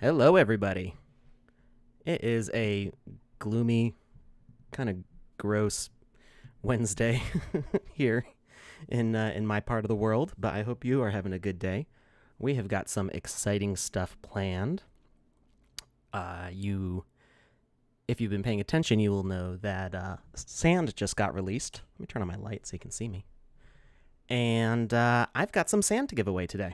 Hello, everybody. It is a gloomy, kind of gross Wednesday here in my part of the world, but I hope you are having a good day. We have got some exciting stuff planned. If you've been paying attention, you will know that Sand just got released. Let me turn on my light so you can see me. And I've got some Sand to give away today.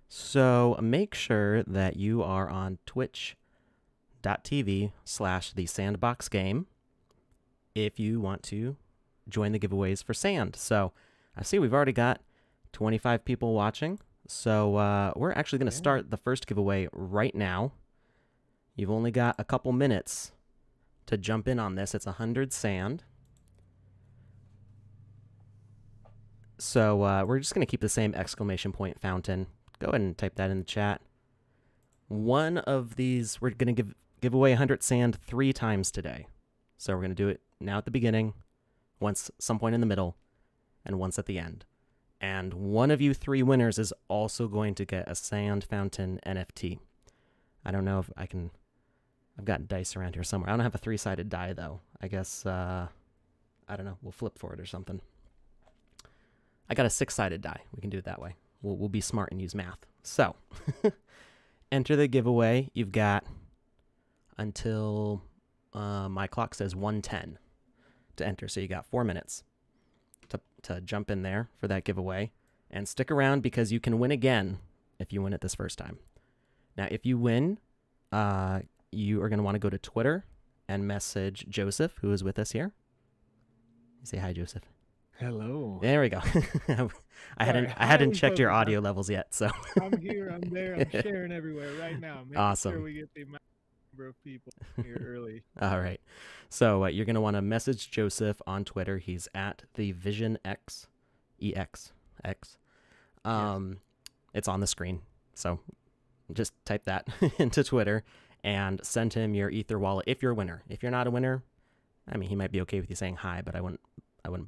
So make sure that you are on twitch.tv/the Sandbox game if you want to join the giveaways for Sand. So I see we've already got 25 people watching. So we're actually going to start the first giveaway right now. You've only got a couple minutes to jump in on this. It's 100 Sand. So we're just going to keep the same exclamation point fountain. Go ahead and type that in the chat. One of these, we're going to give away 100 Sand 3 times today. So we're going to do it now at the beginning, once some point in the middle, and once at the end. And one of you 3 winners is also going to get a Sand Fountain NFT. I don't know if I can... I've got dice around here somewhere. I don't have a 3-sided die, though. I guess, I don't know. We'll flip for it or something. I got a 6-sided die. We can do it that way. We'll be smart and use math. So, enter the giveaway. You've got until my clock says 1:10 to enter. So you got 4 minutes to jump in there for that giveaway. And stick around because you can win again if you win it this first time. Now, if you win, you are going to want to go to Twitter and message Joseph, who is with us here. Say hi, Joseph. Hello. There we go. I hadn't checked your audio levels yet, so I'm here, I'm there, I'm sharing everywhere right now. Making awesome. Sure we get the number of people here early. All right. So you're going to want to message Joseph on Twitter. He's at the Vision X, EXX. Yes. It's on the screen. So just type that into Twitter and send him your Ether wallet if you're a winner. If you're not a winner, I mean, he might be okay with you saying hi, but I wouldn't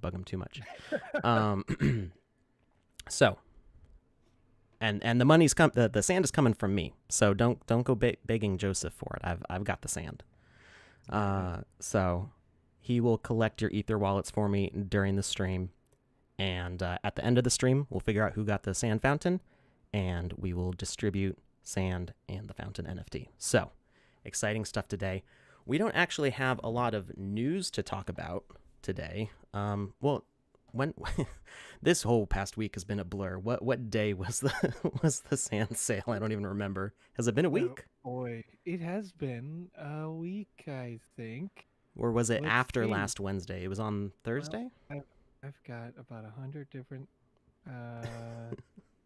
bug him too much. So, and the money's the sand is coming from me. So don't go begging Joseph for it. I've got the sand. So he will collect your Ether wallets for me during the stream, and at the end of the stream, we'll figure out who got the sand fountain, and we will distribute sand and the fountain NFT. So exciting stuff today. We don't actually have a lot of news to talk about today. Well, when this whole past week has been a blur. What day was the sand sale? I don't even remember. Has it been a week? Boy, it has been a week, I think. Or was it after last Wednesday? It was on Thursday? Well, I've got about 100 different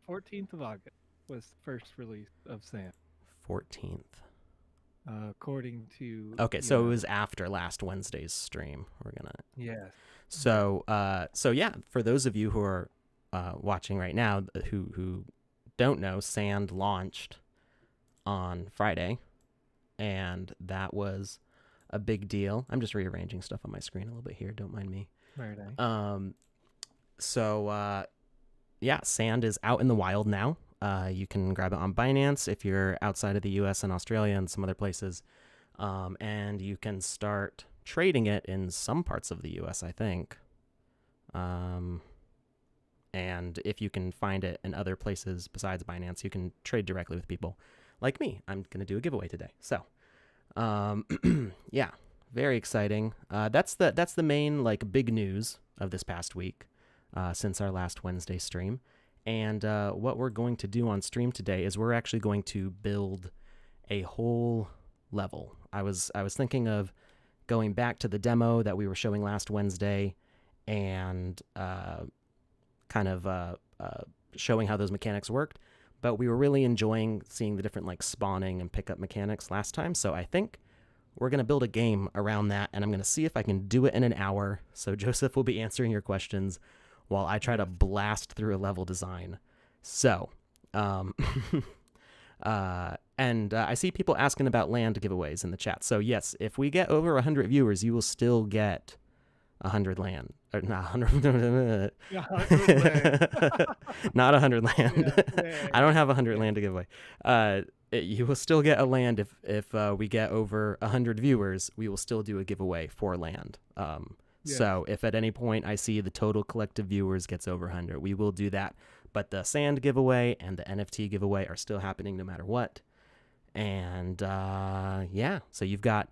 14th of August was the first release of sand. 14th. According to... Okay, so it was after last Wednesday's stream. We're gonna... Yes. So yeah, for those of you who are watching right now who don't know, Sand launched on Friday, and that was a big deal. I'm just rearranging stuff on my screen a little bit here. Don't mind me. Right. So yeah, Sand is out in the wild now. You can grab it on Binance if you're outside of the U.S. and Australia and some other places, and you can start trading it in some parts of the U.S., I think. And if you can find it in other places besides Binance, you can trade directly with people like me. I'm going to do a giveaway today. So, yeah, very exciting. That's the main big news of this past week since our last Wednesday stream. And what we're going to do on stream today is we're actually going to build a whole level. I was thinking of going back to the demo that we were showing last Wednesday and kind of showing how those mechanics worked. But we were really enjoying seeing the different spawning and pickup mechanics last time. So I think we're going to build a game around that, and I'm going to see if I can do it in an hour. So Joseph will be answering your questions while I try to blast through a level design. So, and I see people asking about land giveaways in the chat. So yes, if we get over 100 viewers, you will still get 100 land. Or not 100. Not 100 land. Yeah. I don't have 100 land to give away. you will still get a land if we get over 100 viewers. We will still do a giveaway for land. Yes. So if at any point I see the total collective viewers gets over 100, we will do that. But the sand giveaway and the NFT giveaway are still happening no matter what. And yeah, so you've got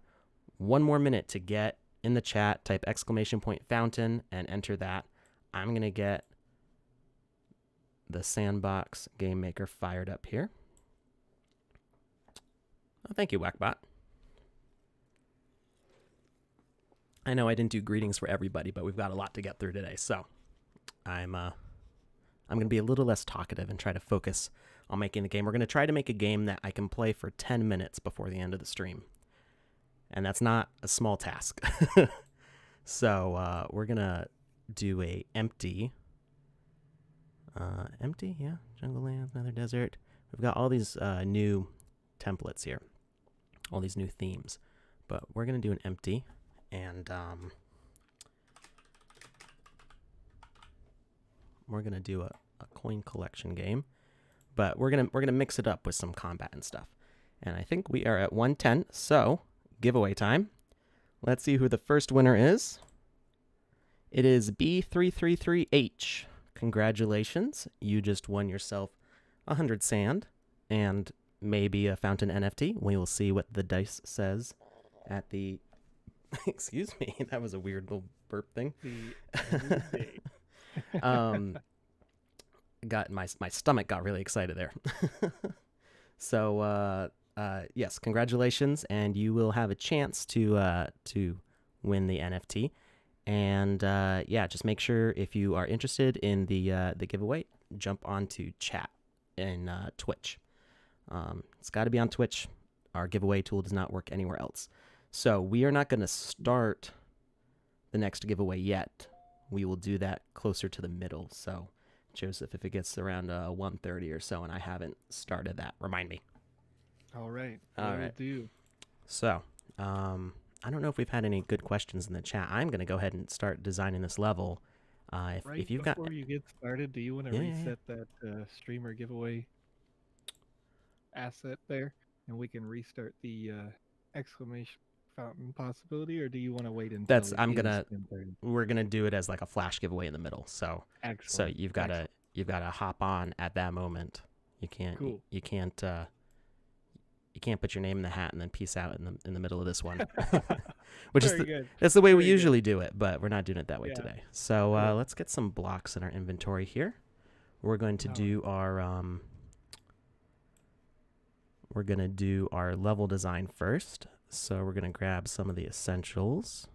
1 more minute to get in the chat, type exclamation point fountain, and enter that. I'm going to get the Sandbox game maker fired up here. Oh, thank you, Wackbot. I know I didn't do greetings for everybody, but we've got a lot to get through today. So I'm going to be a little less talkative and try to focus on making the game. We're going to try to make a game that I can play for 10 minutes before the end of the stream. And that's not a small task. So we're going to do a empty, yeah, jungle lands, nether desert. We've got all these new templates here, all these new themes. But we're going to do an empty, and we're going to do a coin collection game. But we're gonna mix it up with some combat and stuff. And I think we are at 110, so giveaway time. Let's see who the first winner is. It is B333H. Congratulations. You just won yourself 100 sand and maybe a fountain NFT. We will see what the dice says at the... Excuse me, that was a weird little burp thing. Got my stomach got really excited there. So yes, congratulations, and you will have a chance to win the NFT. And yeah, just make sure if you are interested in the giveaway, jump onto chat in Twitch. It's got to be on Twitch. Our giveaway tool does not work anywhere else. So we are not going to start the next giveaway yet. We will do that closer to the middle. So Joseph, if it gets around 1:30 or so and I haven't started that, remind me. All right. All Will right. do. So I don't know if we've had any good questions in the chat. I'm going to go ahead and start designing this level. If you've got... Before you get started, do you want to reset that streamer giveaway asset there, and we can restart the exclamation fountain possibility, or do you want to wait until we're gonna do it as like a flash giveaway in the middle. So Excellent. So you've got to hop on at that moment. You can't you can't put your name in the hat and then peace out in the middle of this one. Which is that's the way we usually do it, but we're not doing it that way today. So let's get some blocks in our inventory here. We're going to do our level design first. So we're going to grab some of the essentials.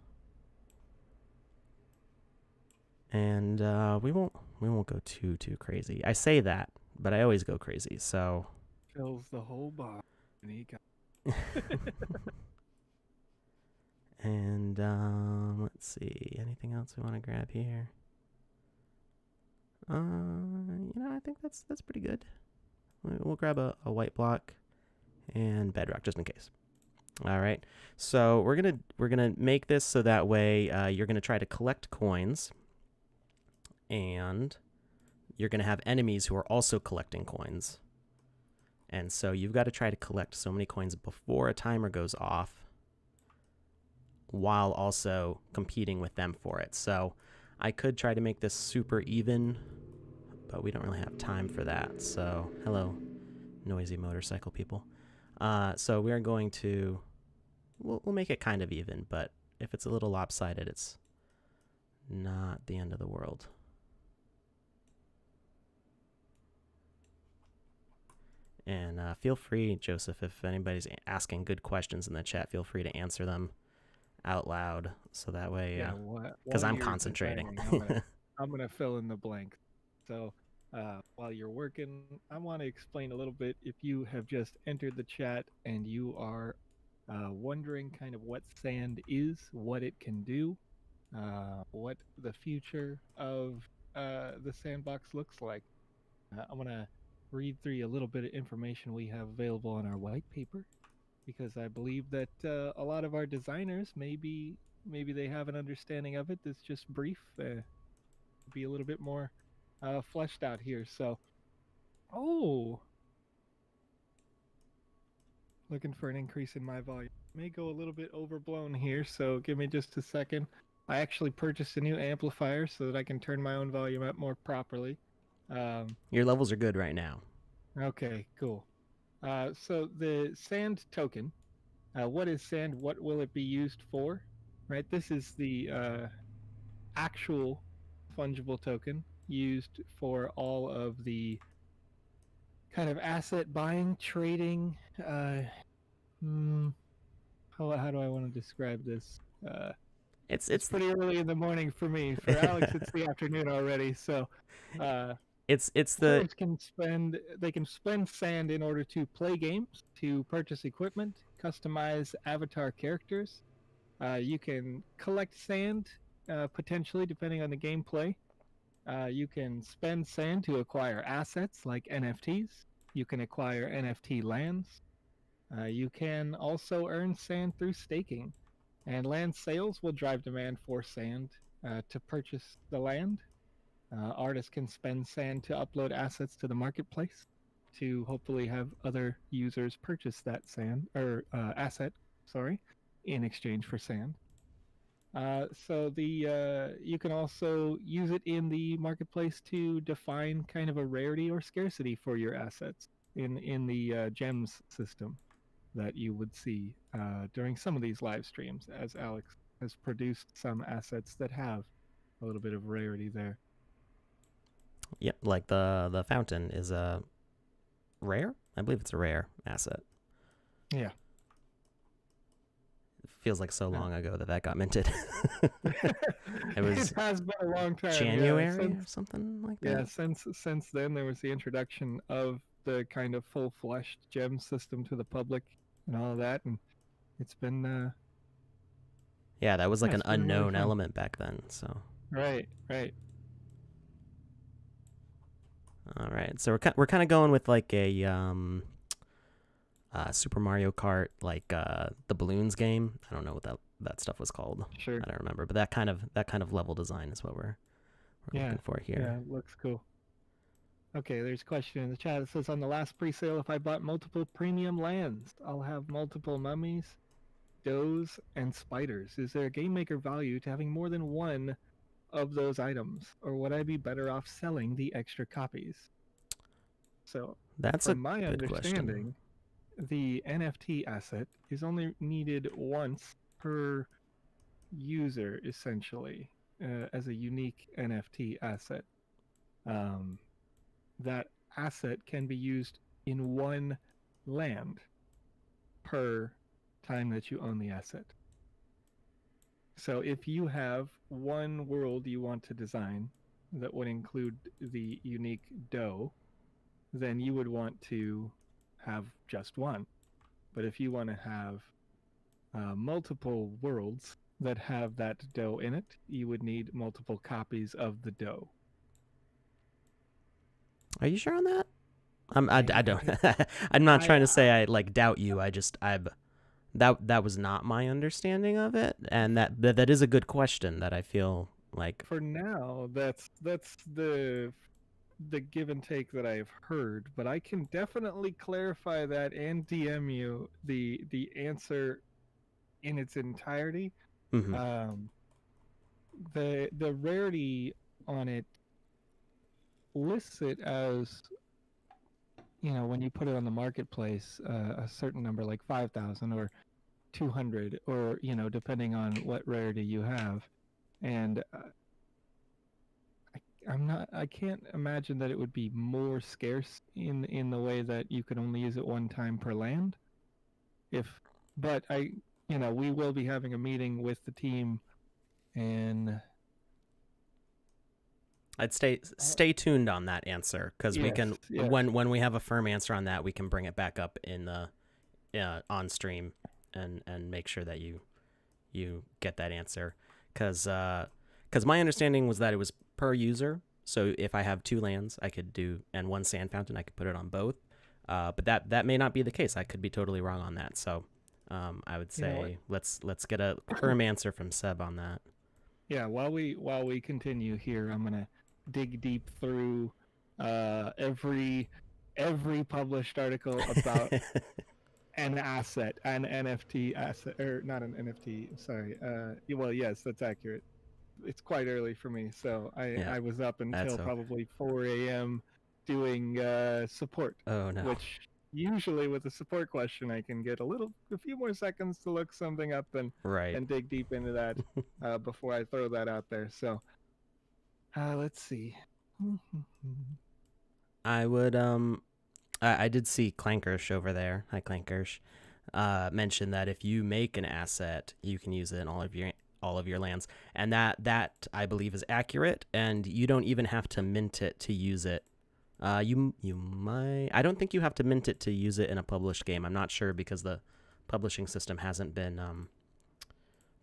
And we won't go too crazy. I say that, but I always go crazy. So fills the whole box. And let's see, anything else we want to grab here? I think that's pretty good. We'll grab a white block and bedrock just in case. All right. So we're gonna make this so that way you're gonna try to collect coins, and you're gonna have enemies who are also collecting coins. And so you've got to try to collect so many coins before a timer goes off, while also competing with them for it. So I could try to make this super even, but we don't really have time for that. So hello, noisy motorcycle people. So we are going to, we'll make it kind of even, but if it's a little lopsided, it's not the end of the world. And feel free, Joseph, if anybody's asking good questions in the chat, feel free to answer them out loud, so that way, because I'm concentrating. I'm gonna fill in the blanks. So while you're working, I want to explain a little bit. If you have just entered the chat and you are wondering kind of what sand is, what it can do, what the future of the sandbox looks like, I'm gonna read through a little bit of information we have available on our white paper, because I believe that a lot of our designers maybe they have an understanding of it that's just brief, be a little bit more fleshed out here. So looking for an increase in my volume. May go a little bit overblown here, so give me just a second. I actually purchased a new amplifier so that I can turn my own volume up more properly. Your levels are good right now. Okay, cool. So the sand token, what is sand? What will it be used for? Right, this is the actual fungible token used for all of the kind of asset buying, trading. Hmm, how do I want to describe this? It's It's pretty early in the morning for me. For Alex, it's the afternoon already. So, uh, it's the players can spend sand in order to play games, to purchase equipment, customize avatar characters. You can collect sand, potentially depending on the gameplay. You can spend sand to acquire assets like NFTs. You can acquire NFT lands. You can also earn sand through staking, and land sales will drive demand for sand to purchase the land. Artists can spend sand to upload assets to the marketplace to hopefully have other users purchase that sand or asset, sorry, in exchange for sand. So the you can also use it in the marketplace to define kind of a rarity or scarcity for your assets in the gems system that you would see during some of these live streams, as Alex has produced some assets that have a little bit of rarity there. Yep, like the fountain is a rare. I believe it's a rare asset. Yeah. It feels like so Yeah. long ago that got minted. It was It has been a long time. January or something like that. Yeah, since then there was the introduction of the kind of full-fleshed gem system to the public and all of that, and it's been Yeah, that was like an it's been really unknown fun. element back then. So Right, right. all right, so we're kind of going with like a Super Mario Kart, like the balloons game. I don't know what that stuff was called. Sure. I don't remember, but that kind of level design is what we're Yeah. looking for here. Yeah, looks cool. Okay, there's a question in the chat. It says on the last pre-sale, if I bought multiple premium lands, I'll have multiple mummies, does, and spiders. Is there a game maker value to having more than one of those items, or would I be better off selling the extra copies? So, That's a from my good question. understanding, the NFT asset is only needed once per user, essentially, as a unique NFT asset. That asset can be used in one land per time that you own the asset. So if you have one world you want to design that would include the unique dough, then you would want to have just one. But if you want to have multiple worlds that have that dough in it, you would need multiple copies of the dough. Are you sure on that? I don't. I'm not trying to say I like doubt you. That was not my understanding of it, and that is a good question that I feel like. For now, that's the give and take that I've heard, but I can definitely clarify that and DM you the answer in its entirety. Mm-hmm. The rarity on it lists it as, you know, when you put it on the marketplace, a certain number like 5,000 or 200, or, you know, depending on what rarity you have, and I can't imagine that it would be more scarce in the way that you could only use it one time per land. But you know, we will be having a meeting with the team, and I'd stay tuned on that answer, because we can when we have a firm answer on that, we can bring it back up in the on stream and make sure that you get that answer, because my understanding was that it was per user. So if I have 2 lands, I could do, and 1 sand fountain, I could put it on both. But that may not be the case. I could be totally wrong on that. So I would say let's get a firm answer from Seb on that. Yeah, while we continue here, I'm gonna dig deep through every published article about an asset, an NFT asset, or not an NFT. Sorry. Well, yes, that's accurate. It's quite early for me, so Yeah, I was up that's until okay. probably 4 a.m. doing support, Oh no. which usually with a support question I can get a few more seconds to look something up Right. and dig deep into that before I throw that out there. So let's see. I would I did see Clankersh over there. Hi Clankersh. Mention that if you make an asset, you can use it in all of your lands, and that I believe is accurate. And you don't even have to mint it to use it. You might. I don't think you have to mint it to use it in a published game. I'm not sure because the publishing system hasn't been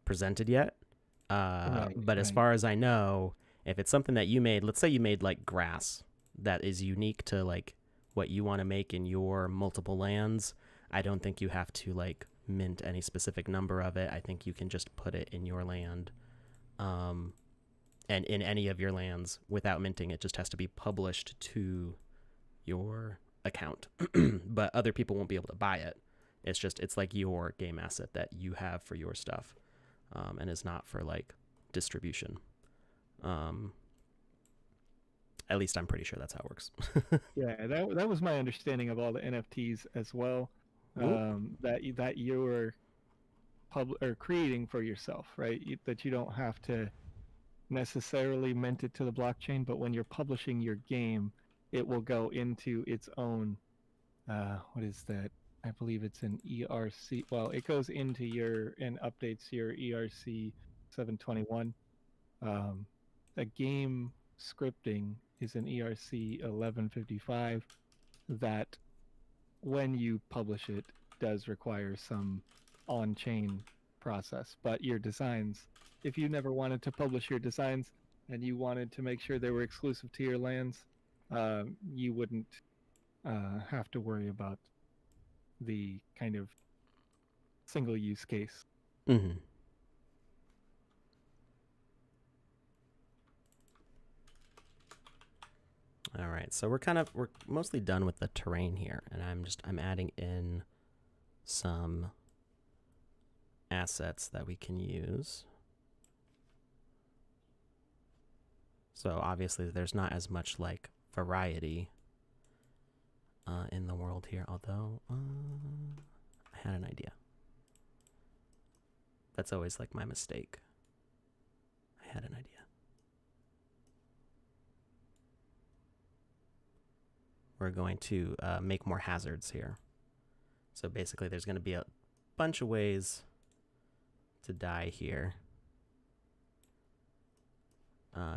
presented yet. Right, But as right. far as I know, if it's something that you made, let's say you made like grass that is unique to like what you want to make in your multiple lands, I don't think you have to like mint any specific number of it. I think you can just put it in your land, um, and in any of your lands without minting. It just has to be published to your account, but other people won't be able to buy it. It's like your game asset that you have for your stuff, and is not for like distribution. Um, at least I'm pretty sure that's how it works. Yeah, that was my understanding of all the NFTs as well. Ooh. That you're or creating for yourself, right? That you don't have to necessarily mint it to the blockchain, but when you're publishing your game, it will go into its own. What is that? I believe it's an ERC. Well, it goes into your and updates your ERC 721. Um, a game scripting is an ERC 1155 that when you publish it does require some on-chain process. But your designs, if you never wanted to publish your designs and you wanted to make sure they were exclusive to your lands, you wouldn't have to worry about the kind of single use case. Mm-hmm. All right, so we're mostly done with the terrain here, and I'm adding in some assets that we can use. So obviously there's not as much like variety in the world here, although I had an idea. That's always like my mistake. I had an idea. We're going to make more hazards here. So basically there's going to be a bunch of ways to die here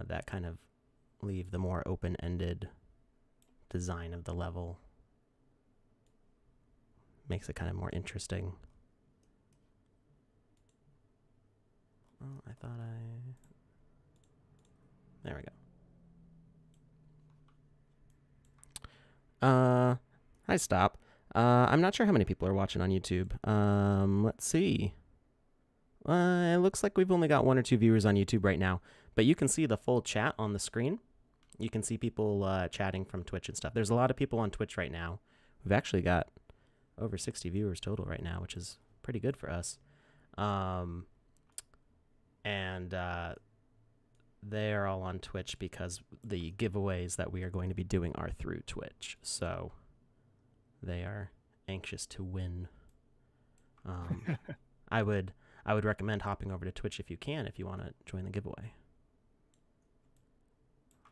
that kind of leave the more open-ended design of the level. Makes it kind of more interesting. Oh, I thought there we go. Hi, stop. I'm not sure how many people are watching on YouTube. Let's see. It looks like we've only got 1 or 2 viewers on YouTube right now, but you can see the full chat on the screen. You can see people chatting from Twitch and stuff. There's a lot of people on Twitch right now. We've actually got over 60 viewers total right now, which is pretty good for us. And they're all on Twitch because the giveaways that we are going to be doing are through Twitch. So they are anxious to win. I would recommend hopping over to Twitch if you can, if you want to join the giveaway.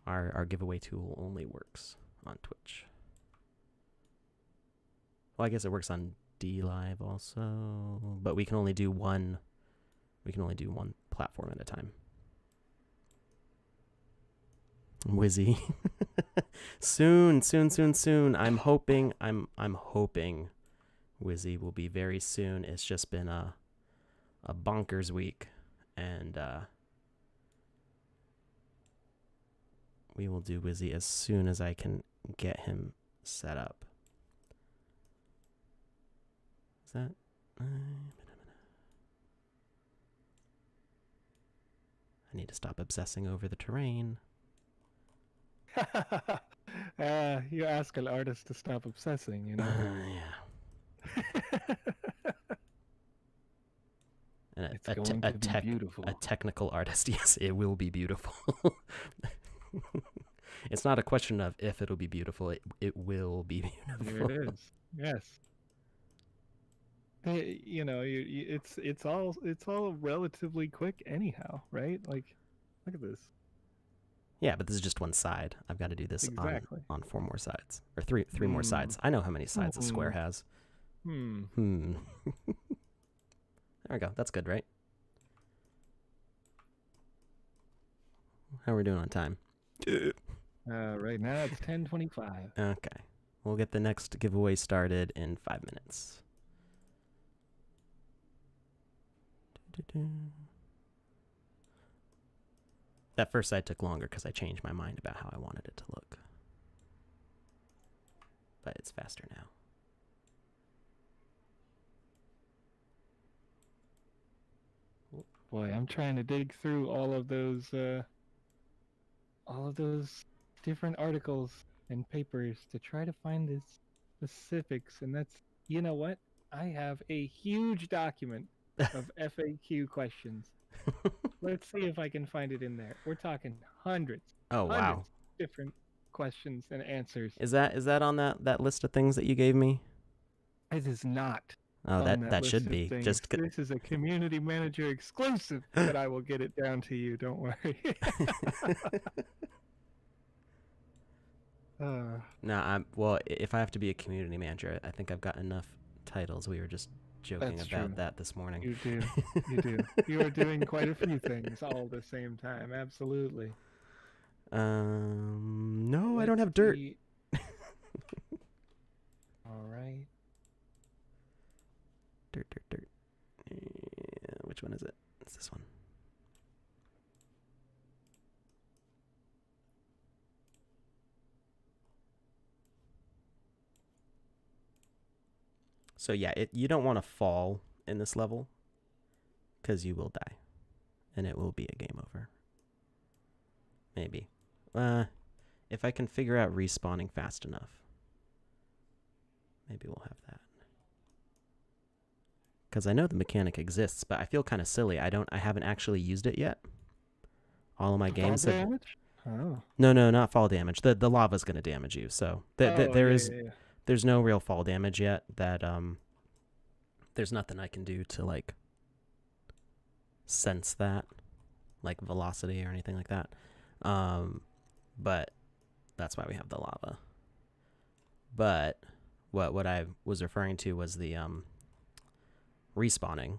Our giveaway tool only works on Twitch. Well, I guess it works on DLive also, but we can only do one. We can only do one platform at a time. Wizzy. soon. I'm hoping Wizzy will be very soon. It's just been a bonkers week, and we will do Wizzy as soon as I can get him set up. Is that? I need to stop obsessing over the terrain. You ask an artist to stop obsessing, you know? Yeah. And It's going to be beautiful. a technical artist. Yes, it will be beautiful. It's not a question of if it'll be beautiful. It will be beautiful. There it is. Yes. It's all relatively quick anyhow, right? Like, look at this. Yeah, but this is just one side. I've got to do this Exactly. on 4 more sides. Or three more sides. I know how many sides a square has. There we go. That's good, right? How are we doing on time? Right now it's 10:25. Okay. We'll get the next giveaway started in 5 minutes. That first side took longer because I changed my mind about how I wanted it to look. But it's faster now. Boy, I'm trying to dig through all of those different articles and papers to try to find the specifics, and that's, you know what? I have a huge document of FAQ questions. Let's see if I can find it in there. We're talking hundreds. Oh, wow. Different questions and answers. Is that on that list of things that you gave me? It is not. Oh, that should be. Just this is a community manager exclusive, but I will get it down to you. Don't worry. No, well, if I have to be a community manager, I think I've got enough titles. We were just joking about that this morning. You do. You are doing quite a few things all at the same time. Absolutely. No, I don't have dirt. All right. Dirt. Yeah, which one is it? It's this one. So yeah, you don't want to fall in this level because you will die, and it will be a game over. Maybe. If I can figure out respawning fast enough, maybe we'll have that. Because I know the mechanic exists, but I feel kind of silly. I haven't actually used it yet. All of my games have... damage? Oh. No, not fall damage. The lava's going to damage you. So there's no real fall damage yet. That there's nothing I can do to like sense that, like velocity or anything like that. But that's why we have the lava. But what I was referring to was the respawning.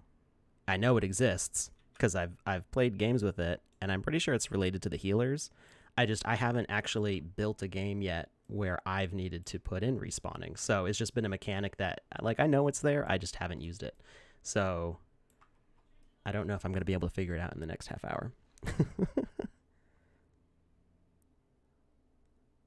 I know it exists because I've played games with it, and I'm pretty sure it's related to the healers. I haven't actually built a game yet where I've needed to put in respawning. So it's just been a mechanic that, like, I know it's there, I just haven't used it. So I don't know if I'm going to be able to figure it out in the next half hour.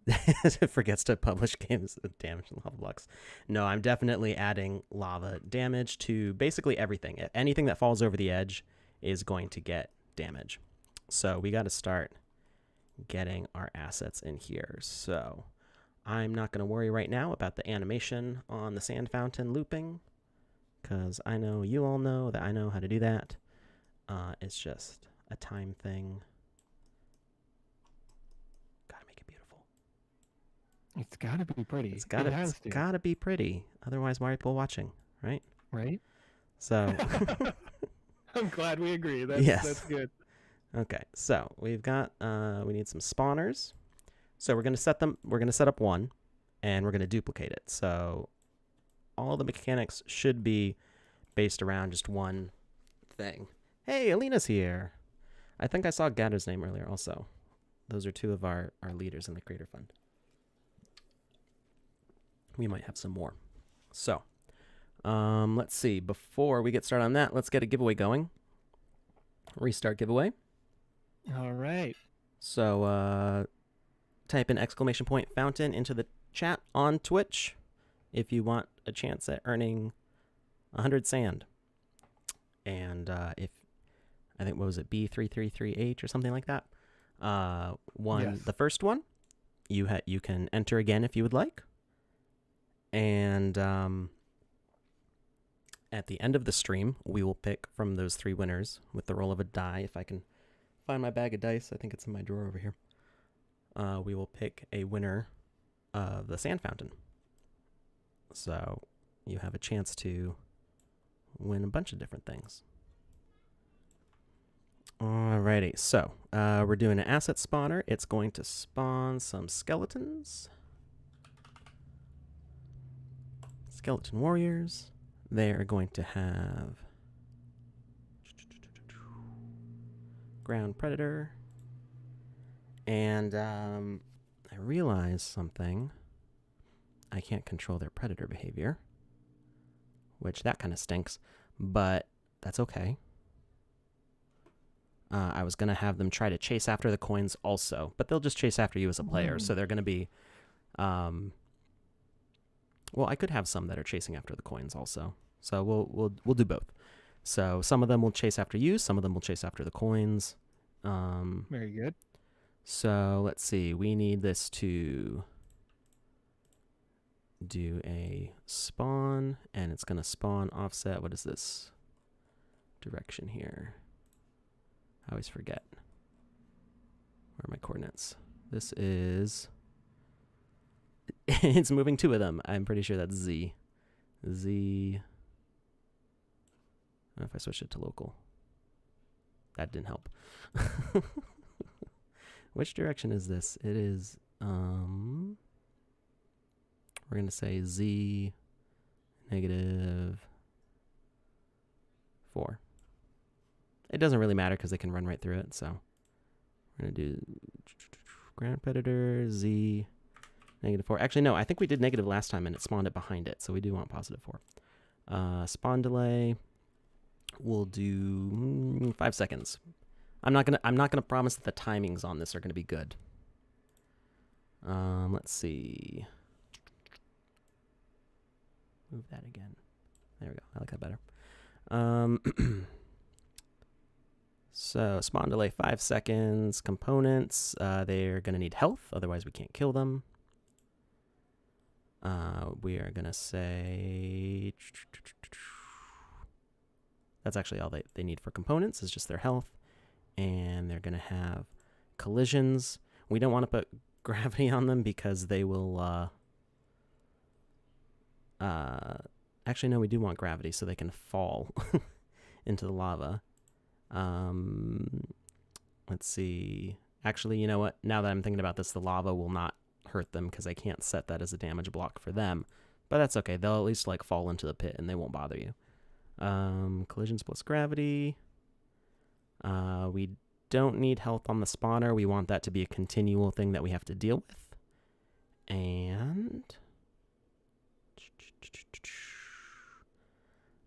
It forgets to publish games with damage and lava blocks. No, I'm definitely adding lava damage to basically everything. Anything that falls over the edge is going to get damage. So we got to start getting our assets in here. So I'm not going to worry right now about the animation on the sand fountain looping, because I know you all know that I know how to do that. It's just a time thing. Gotta make it beautiful. It's gotta be pretty. It's gotta be pretty. Otherwise, why are people watching, right? Right. So I'm glad we agree. That's good. Okay, so we've got we need some spawners. So we're gonna set up one, and we're gonna duplicate it. So all the mechanics should be based around just one thing. Hey, Alina's here. I think I saw Gatter's name earlier also. Those are two of our leaders in the Creator Fund. We might have some more. So let's see. Before we get started on that, let's get a giveaway going. Restart giveaway. All right. So type in ! fountain into the chat on Twitch if you want a chance at earning 100 sand. And if I think, what was it, B333H or something like that? Yes. The first one, you can enter again if you would like. And At the end of the stream, we will pick from those 3 winners with the roll of a die. If I can find my bag of dice, I think it's in my drawer over here. We will pick a winner of the sand fountain. So you have a chance to win a bunch of different things. Alrighty, so we're doing an asset spawner. It's going to spawn some skeletons. Skeleton warriors. They are going to have ground predator. And I realized something. I can't control their predator behavior, which that kind of stinks, but that's okay. I was going to have them try to chase after the coins also, but they'll just chase after you as a player. So they're going to be, well, I could have some that are chasing after the coins also. So we'll do both. So some of them will chase after you, some of them will chase after the coins. Very good. So let's see. We need this to do a spawn, and it's going to spawn offset. What is this direction here? I always forget. Where are my coordinates? This is... it's moving 2 of them. I'm pretty sure that's Z. Z... I don't know if I switched it to local. That didn't help. Which direction is this? It is... we're going to say Z -4. It doesn't really matter because they can run right through it. So we're going to do ground predator, Z, -4. Actually, no, I think we did negative last time and it spawned it behind it. So we do want +4. Spawn delay, we'll do 5 seconds. I'm not gonna promise that the timings on this are gonna be good. Let's see. Move that again. There we go. I like that better. So spawn delay 5 seconds. Components. They're gonna need health, otherwise we can't kill them. We are gonna say that's actually all they need for components is just their health, and they're gonna have collisions. We don't want to put gravity on them because they will. Actually, no, we do want gravity so they can fall into the lava. Let's see. Actually, you know what? Now that I'm thinking about this, the lava will not hurt them because I can't set that as a damage block for them. But that's okay. They'll at least like fall into the pit and they won't bother you. Collisions plus gravity. We don't need health on the spawner. We want that to be a continual thing that we have to deal with. And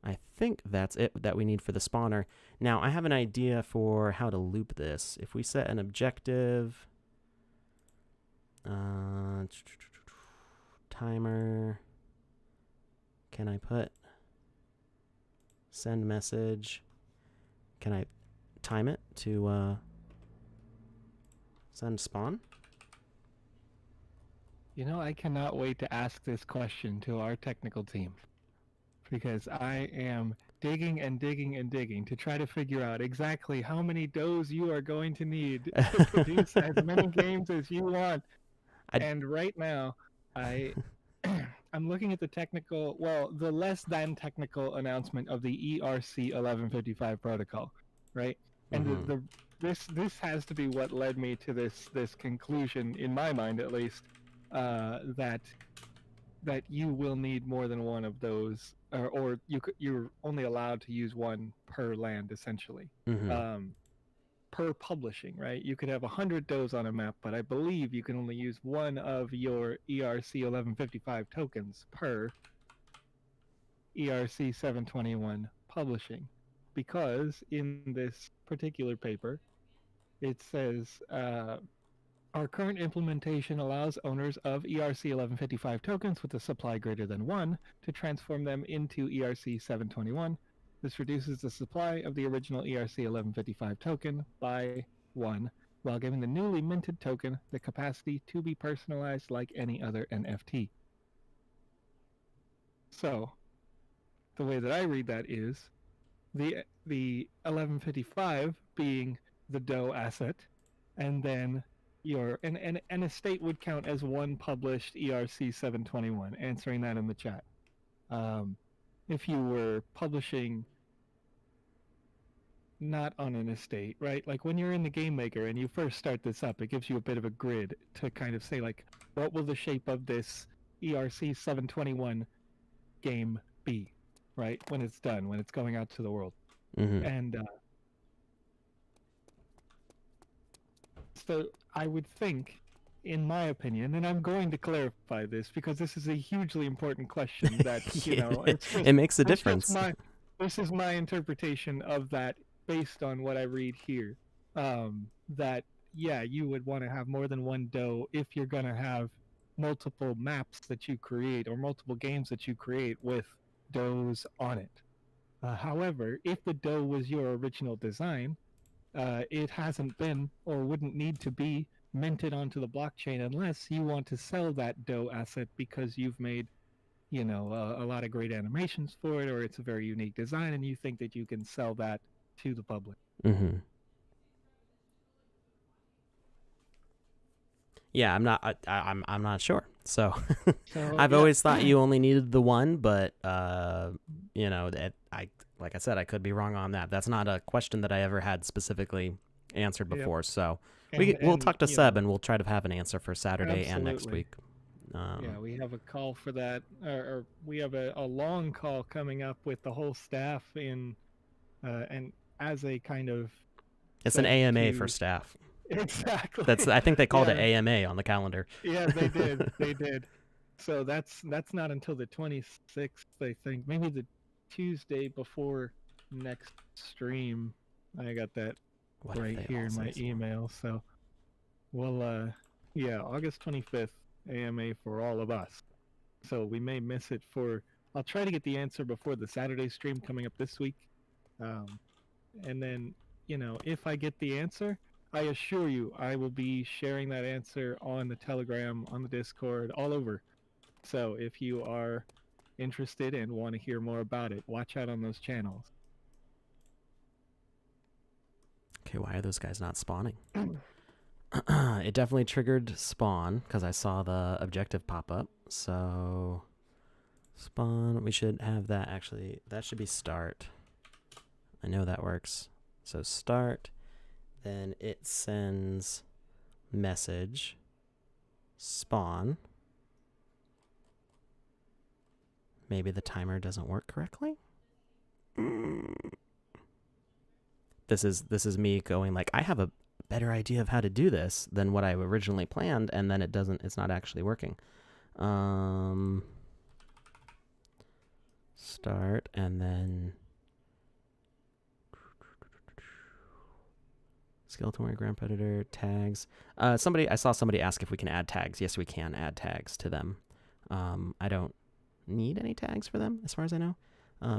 I think that's it that we need for the spawner. Now, I have an idea for how to loop this. If we set an objective, timer, can I put send message? Can I time it to send spawn? You know, I cannot wait to ask this question to our technical team, because I am digging and digging and digging to try to figure out exactly how many doughs you are going to need to produce as many games as you want. And right now, I'm looking at the technical, well, the less than technical announcement of the ERC 1155 protocol, right? And this has to be what led me to this conclusion, in my mind at least, that you will need more than one of those, or you're only allowed to use one per land, essentially. Per publishing, right? You could have 100 doughs on a map, but I believe you can only use one of your ERC 1155 tokens per ERC 721 publishing, because in this particular paper, it says, our current implementation allows owners of ERC 1155 tokens with a supply greater than 1 to transform them into ERC 721. This reduces the supply of the original ERC 1155 token by 1, while giving the newly minted token the capacity to be personalized like any other NFT. So, the way that I read that is the 1155 being the dough asset, and then an estate would count as one published ERC 721. Answering that in the chat. If you were publishing not on an estate, right? Like when you're in the game maker and you first start this up, it gives you a bit of a grid to kind of say like, what will the shape of this ERC 721 game be, right? When it's done, when it's going out to the world. Mm-hmm. And so I would think, in my opinion, and I'm going to clarify this because this is a hugely important question that, you know, it makes a difference. This is my interpretation of that based on what I read here. That, yeah, you would want to have more than one dough if you're going to have multiple maps that you create or multiple games that you create with doughs on it. However, if the dough was your original design, it hasn't been or wouldn't need to be minted onto the blockchain unless you want to sell that dough asset because you've made, you know, a lot of great animations for it, or it's a very unique design and you think that you can sell that to the public. Mm-hmm. Yeah, I'm not sure. So, I've always thought you only needed the one, but you know, like I said, I could be wrong on that. That's not a question that I ever had specifically answered before. Yep. So we'll talk to Seb and we'll try to have an answer for Saturday and next week. Yeah, we have a call for that, or we have a long call coming up with the whole staff in, and as a kind of. It's an AMA for staff. Exactly. I think they called it AMA on the calendar. Yeah, they did. They did. So that's not until the 26th, I think. Maybe the Tuesday before next stream. I got that right here in my email. So we'll August 25th AMA for all of us. So we may miss it I'll try to get the answer before the Saturday stream coming up this week. And then, you know, if I get the answer, I assure you, I will be sharing that answer on the Telegram, on the Discord, all over. So if you are interested and want to hear more about it, watch out on those channels. Okay, why are those guys not spawning? It definitely triggered spawn because I saw the objective pop up. So spawn, we should have that actually. That should be start. I know that works. So start. Then it sends message, spawn. Maybe the timer doesn't work correctly. This is me going like, I have a better idea of how to do this than what I originally planned, and then it's not actually working. Start, and then skeleton warrior, ground predator, tags. I saw somebody ask if we can add tags. Yes, we can add tags to them. I don't need any tags for them as far as I know.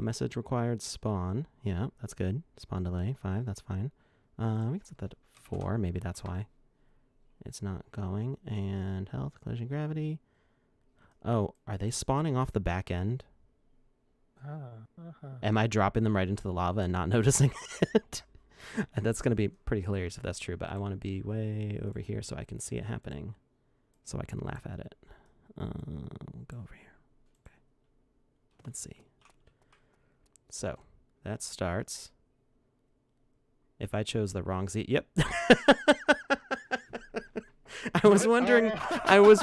Message required, spawn. Yeah, that's good. Spawn delay 5, that's fine. We can set that to 4, maybe that's why it's not going. And health, collision, gravity. Oh, are they spawning off the back end? Am I dropping them right into the lava and not noticing it? And that's going to be pretty hilarious if that's true, but I want to be way over here so I can see it happening, so I can laugh at it. We'll go over here. Okay. Let's see. So that starts. If I chose the wrong Z, yep. I was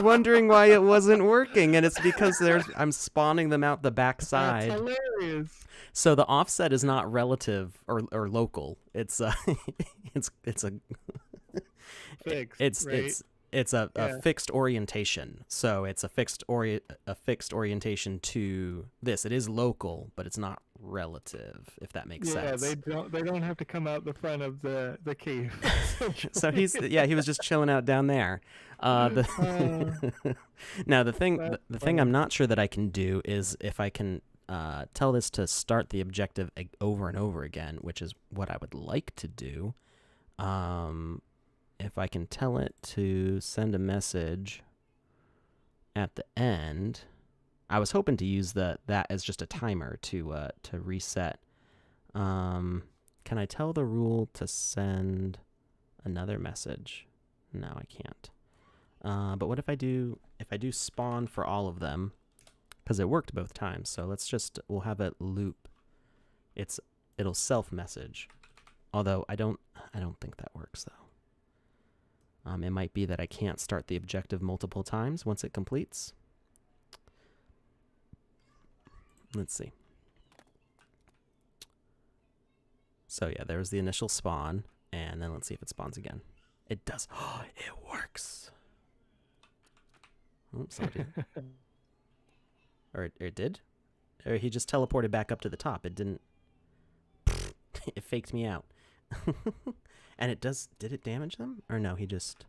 wondering why it wasn't working, and it's because I'm spawning them out the back side. That's hilarious. So the offset is not relative or local. It's it's a fixed, it's a fixed orientation. So it's a fixed orientation to this. It is local, but it's not relative, if that makes sense. Yeah, they don't have to come out the front of the cave. So he was just chilling out down there. Now the thing I'm not sure that I can do is if I can tell this to start the objective over and over again, which is what I would like to do. If I can tell it to send a message at the end, I was hoping to use that as just a timer to reset. Can I tell the rule to send another message? No, I can't. But what if I do spawn for all of them? Because it worked both times. So we'll have it loop. It'll self message. Although I don't think that works though. It might be that I can't start the objective multiple times once it completes. Let's see. So yeah, there's the initial spawn, and then let's see if it spawns again. It does. Oh, it works. Oops, or it did? Or he just teleported back up to the top. It didn't. It faked me out. And it does. Did it damage them? Or no, he just.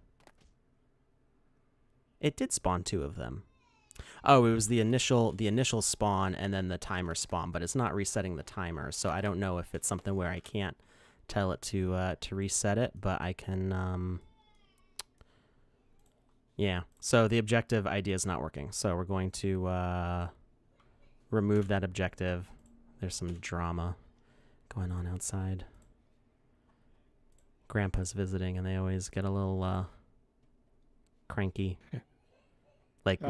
It did spawn 2 of them. Oh, it was the initial spawn and then the timer spawn, but it's not resetting the timer. So I don't know if it's something where I can't tell it to reset it, but I can. Yeah. So the objective idea is not working. So we're going to remove that objective. There's some drama going on outside. Grandpa's visiting, and they always get a little cranky. Like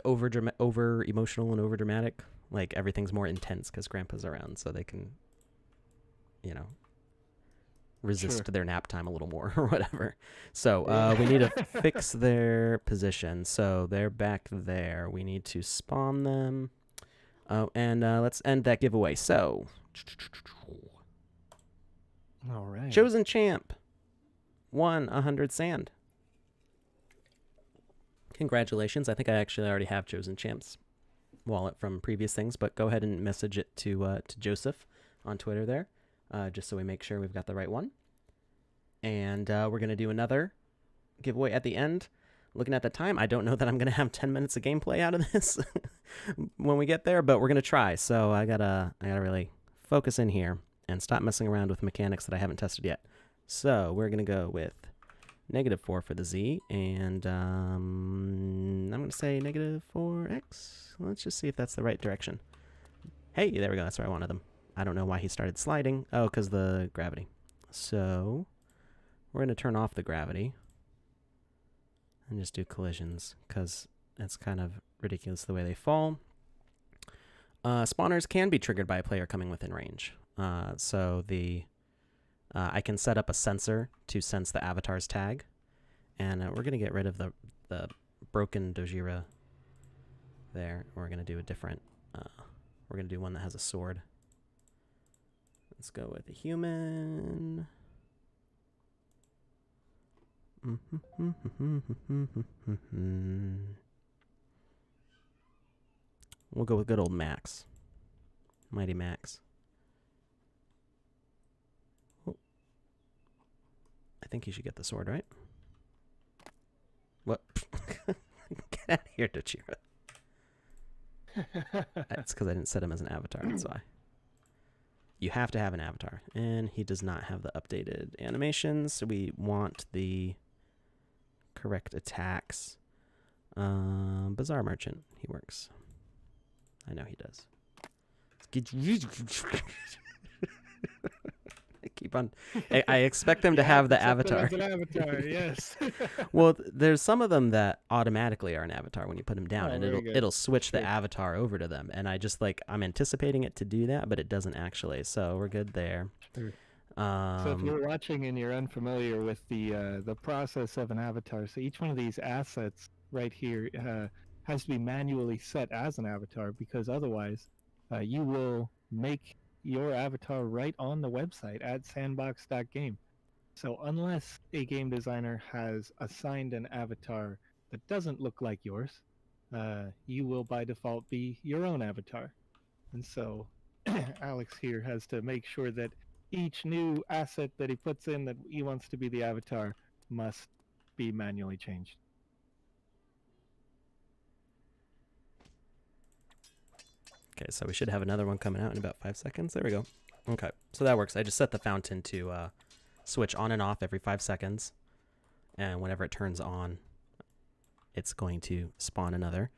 over emotional and over dramatic. Like everything's more intense because Grandpa's around, so they can, resist their nap time a little more or whatever. So we need to fix their position. So they're back there. We need to spawn them. Oh, and let's end that giveaway. So, all right. Chosen champ won 100 sand. Congratulations. I think I actually already have Chosen Champ's wallet from previous things, but go ahead and message it to Joseph on Twitter there, just so we make sure we've got the right one. And we're going to do another giveaway at the end. Looking at the time, I don't know that I'm going to have 10 minutes of gameplay out of this when we get there, but we're going to try. So I gotta really focus in here and stop messing around with mechanics that I haven't tested yet. So we're going to go with -4 for the Z, and I'm going to say -4x. Let's just see if that's the right direction. Hey, there we go. That's where I wanted them. I don't know why he started sliding. Oh, because the gravity. So we're going to turn off the gravity and just do collisions, because it's kind of ridiculous the way they fall. Spawners can be triggered by a player coming within range. I can set up a sensor to sense the avatar's tag, and we're going to get rid of the broken Dojira there. We're going to do a different, we're going to do one that has a sword. Let's go with a human. We'll go with good old Max. Mighty Max. I think you should get the sword, right? What? Get out of here, Dojira. That's because I didn't set him as an avatar, that's why. You have to have an avatar. And he does not have the updated animations, so we want the correct attacks. Bazaar Merchant, he works. I know he does. I expect them to have the avatar. An avatar, yes. Well, there's some of them that automatically are an avatar when you put them down, and very good. it'll switch the avatar over to them. And I just I'm anticipating it to do that, but it doesn't actually. So we're good there. Sure. So if you're watching and you're unfamiliar with the process of an avatar, so each one of these assets right here has to be manually set as an avatar, because otherwise you will make your avatar right on the website at sandbox.game. So unless a game designer has assigned an avatar that doesn't look like yours, you will by default be your own avatar. And so Alex here has to make sure that each new asset that he puts in that he wants to be the avatar must be manually changed. Okay, so we should have another one coming out in about 5 seconds. There we go. Okay, so that works. I just set the fountain to switch on and off every 5 seconds. And whenever it turns on, it's going to spawn another.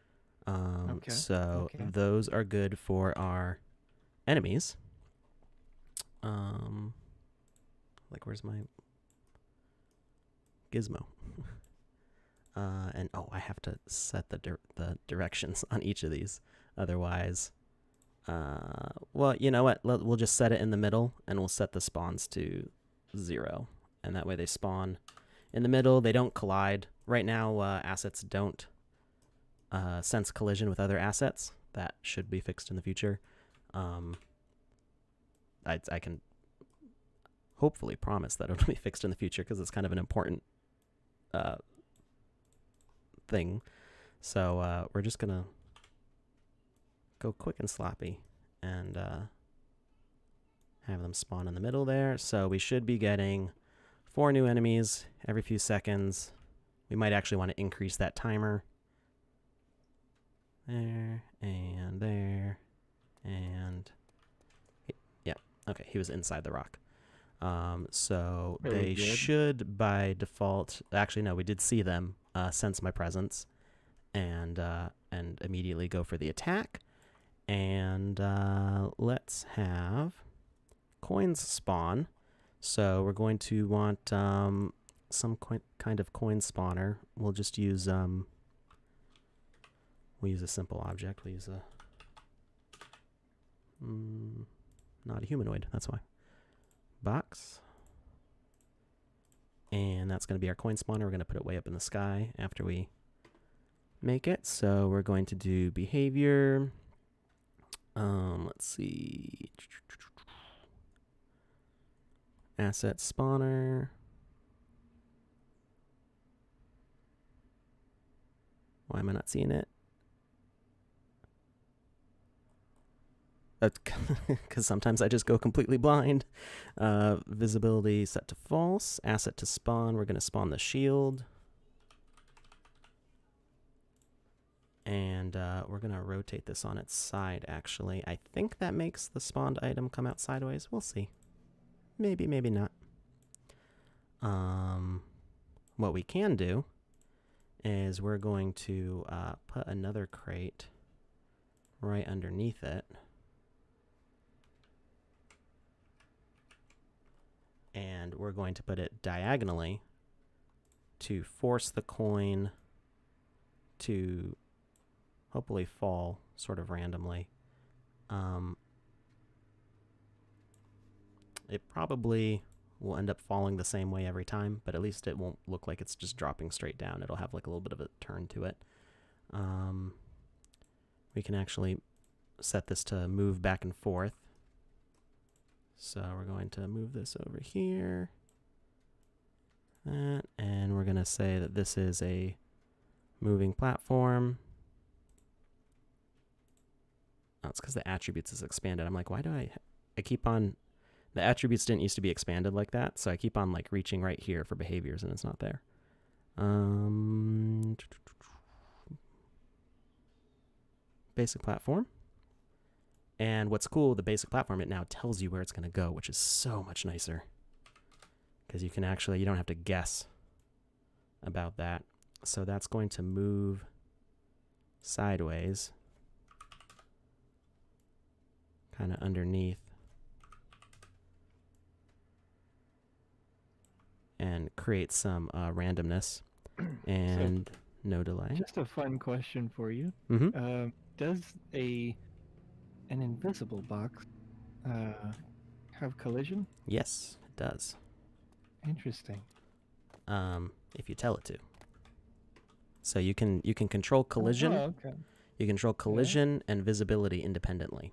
So Okay. those are good for our enemies. Like where's my gizmo? And I have to set the directions on each of these. Otherwise, well, you know what? We'll just set it in the middle, and we'll set the spawns to 0, and that way they spawn in the middle. They don't collide. Right now, assets don't sense collision with other assets. That should be fixed in the future. I can hopefully promise that it'll be fixed in the future because it's kind of an important thing. So we're just gonna go quick and sloppy and have them spawn in the middle there. So we should be getting 4 new enemies every few seconds. We might actually want to increase that timer. There, and yeah, okay, he was inside the rock. So Very they good. should by default, actually no, we did see them sense my presence and immediately go for the attack. And let's have coins spawn. So we're going to want some kind of coin spawner. We'll just use we'll use a simple object. We'll use a not a humanoid. That's why. Box. And that's going to be our coin spawner. We're going to put it way up in the sky after we make it. So we're going to do behavior. Let's see. Asset spawner. Why am I not seeing it? Because sometimes I just go completely blind. Visibility set to false. Asset to spawn. We're going to spawn the shield. And we're going to rotate this on its side, actually. I think that makes the spawned item come out sideways. We'll see. Maybe, maybe not. What we can do is we're going to put another crate right underneath it. And we're going to put it diagonally to force the coin to hopefully fall sort of randomly. It probably will end up falling the same way every time, but at least it won't look like it's just dropping straight down. It'll have like a little bit of a turn to it. We can actually set this to move back and forth. So we're going to move this over here. And we're going to say that this is a moving platform. Oh, it's because the attributes is expanded. I'm like, why do I keep on, the attributes didn't used to be expanded like that, so I keep on like reaching right here for behaviors and it's not there. Basic platform. And what's cool, the basic platform, it now tells you where it's going to go, which is so much nicer. Because you can actually, you don't have to guess about that. So that's going to move sideways, kind of underneath, and create some randomness and no delay. Just a fun question for you. Mm-hmm. Does an invisible box have collision? Yes, it does. Interesting. If you tell it to. So you can control collision. Oh, okay. You control collision and visibility independently.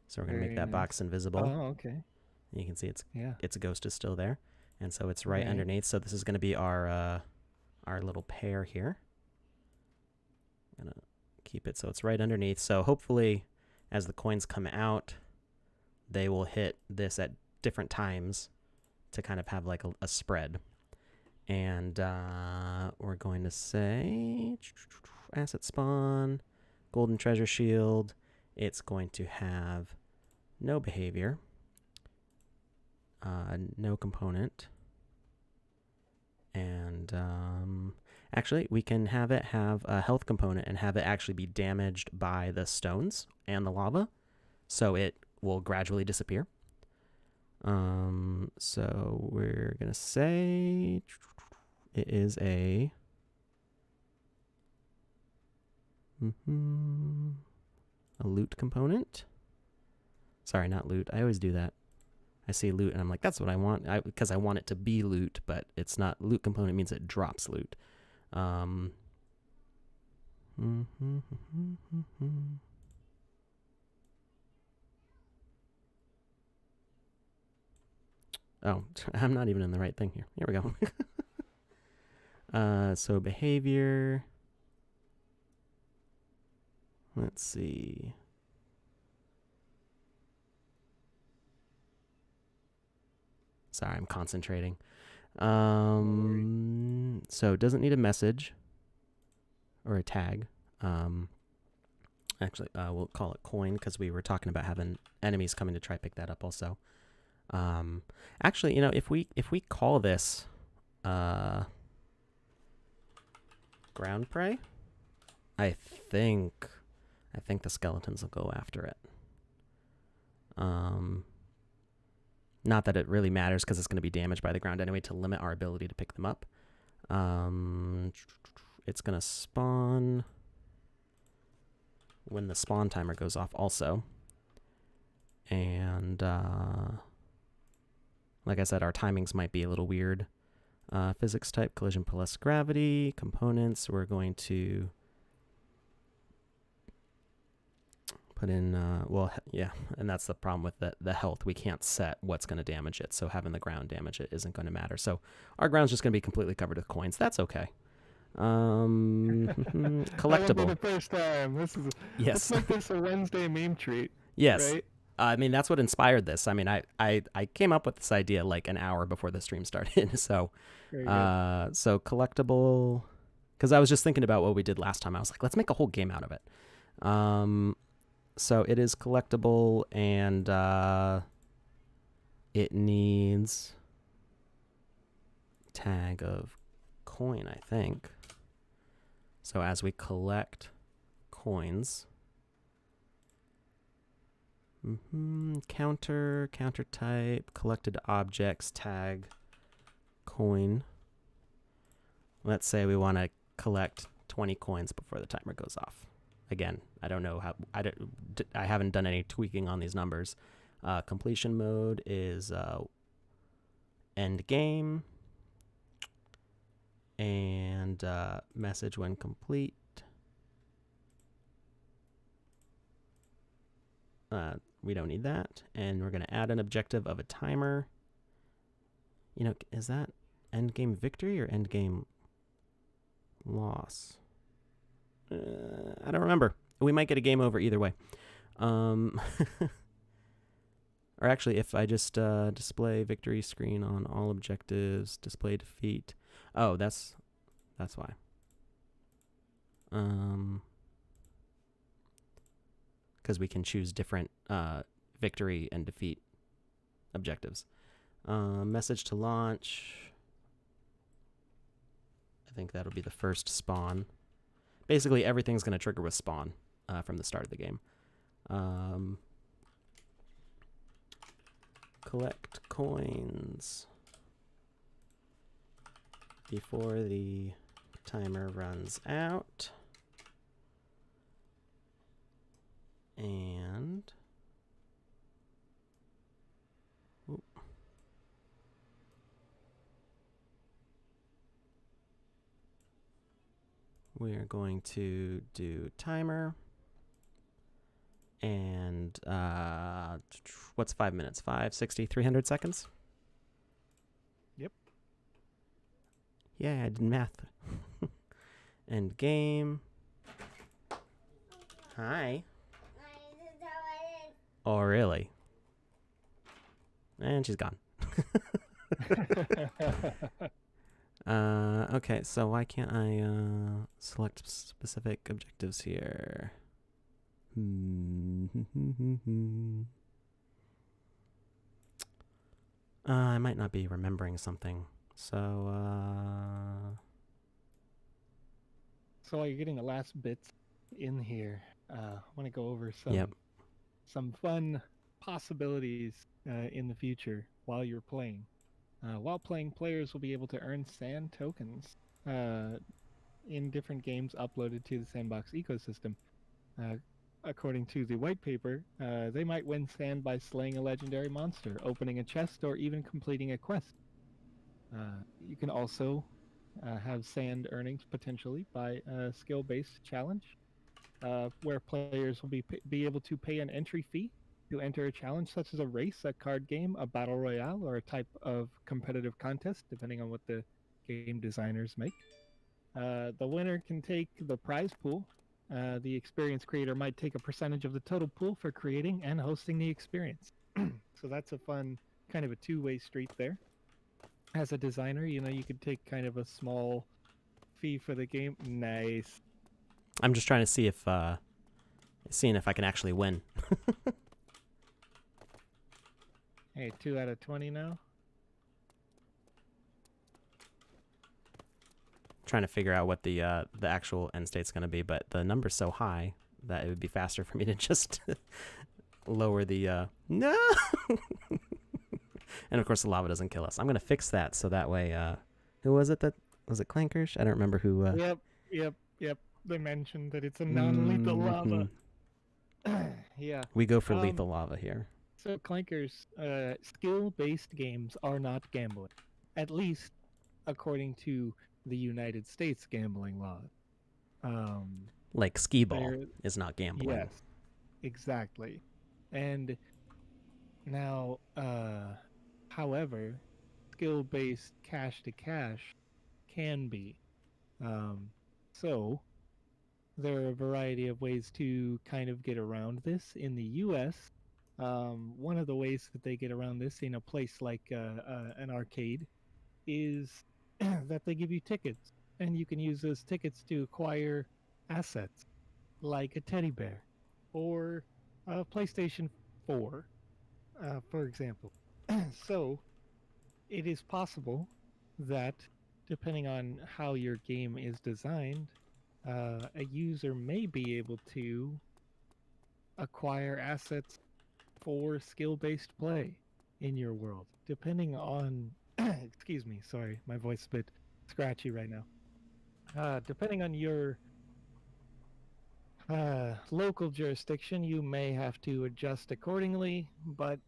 So we're gonna make that box invisible. Oh, okay. And you can see its ghost is still there, and so it's right Right. underneath. So this is gonna be our little pair here. I'm gonna keep it so it's right underneath. So hopefully, as the coins come out, they will hit this at different times to kind of have like a spread. And we're going to say asset spawn, golden treasure shield. It's going to have no behavior, no component. And Actually, we can have it have a health component and have it actually be damaged by the stones and the lava, so it will gradually disappear. So we're gonna say it is a loot component. Sorry, not loot. I always do that. I see loot and I'm like, that's what I want, because I want it to be loot, but it's not. Loot component means it drops loot. Oh, I'm not even in the right thing here. Here we go. So behavior. Let's see. Sorry, I'm concentrating. So it doesn't need a message or a tag. Actually, we'll call it coin because we were talking about having enemies coming to try pick that up also. Actually, if we call this ground prey, I think the skeletons will go after it. Not that it really matters because it's going to be damaged by the ground anyway to limit our ability to pick them up. It's going to spawn when the spawn timer goes off also. And like I said, our timings might be a little weird. Physics type, collision plus gravity, components, we're going to put in, yeah, and that's the problem with the health. We can't set what's going to damage it, so having the ground damage it isn't going to matter. So our ground's just going to be completely covered with coins. That's okay. Collectible. For the first time. Yes. Let's make this a Wednesday meme treat. Yes. Right? I mean, that's what inspired this. I mean, I came up with this idea like an hour before the stream started. So, so collectible, because I was just thinking about what we did last time. I was like, let's make a whole game out of it. So it is collectible, and it needs tag of coin, I think. So as we collect coins, counter type, collected objects, tag, coin. Let's say we want to collect 20 coins before the timer goes off. Again, I don't know how, I haven't done any tweaking on these numbers. Completion mode is end game, and message when complete. We don't need that, and we're going to add an objective of a timer. Is that end game victory or end game loss? I don't remember. We might get a game over either way. Or actually, if I just display victory screen on all objectives, display defeat. Oh, that's why. Because we can choose different victory and defeat objectives. Message to launch. I think that'll be the first spawn. Basically, everything's going to trigger with spawn from the start of the game. Collect coins before the timer runs out. And we are going to do timer. And what's 5 minutes? 560, 300 seconds? Yep. Yeah, I did math. End game. Hi. Oh, really? And she's gone. Okay, so why can't I select specific objectives here? I might not be remembering something. So, So while you're getting the last bits in here, I want to go over Yep. some fun possibilities in the future while you're playing. While playing, players will be able to earn sand tokens in different games uploaded to the Sandbox ecosystem. Uh, According to the white paper, they might win sand by slaying a legendary monster, opening a chest, or even completing a quest. You can also have sand earnings potentially by a skill-based challenge, where players will be able to pay an entry fee to enter a challenge such as a race, a card game, a battle royale, or a type of competitive contest, depending on what the game designers make. The winner can take the prize pool. The experience creator might take a percentage of the total pool for creating and hosting the experience. So that's a fun kind of a two-way street there. As a designer, you could take kind of a small fee for the game. Nice. I'm just trying to see if seeing if I can actually win. Hey, 2 out of 20 now. Trying to figure out what the actual end state's going to be, but the number's so high that it would be faster for me to just lower the no. And of course the lava doesn't kill us. I'm going to fix that so that way who was it Clankers? I don't remember who Yep. They mentioned that it's a non-lethal lava. Yeah. We go for lethal lava here. So Clankers, skill-based games are not gambling, at least according to the United States gambling laws. Like skee ball is not gambling. Yes, exactly. And now, however, skill-based cash-to-cash can be. So there are a variety of ways to kind of get around this. In the U.S., one of the ways that they get around this in a place like an arcade is that they give you tickets, and you can use those tickets to acquire assets like a teddy bear or a PlayStation 4, for example. So it is possible that, depending on how your game is designed, a user may be able to acquire assets for skill-based play in your world, depending on excuse me, sorry, my voice is a bit scratchy right now. Depending on your local jurisdiction, you may have to adjust accordingly, but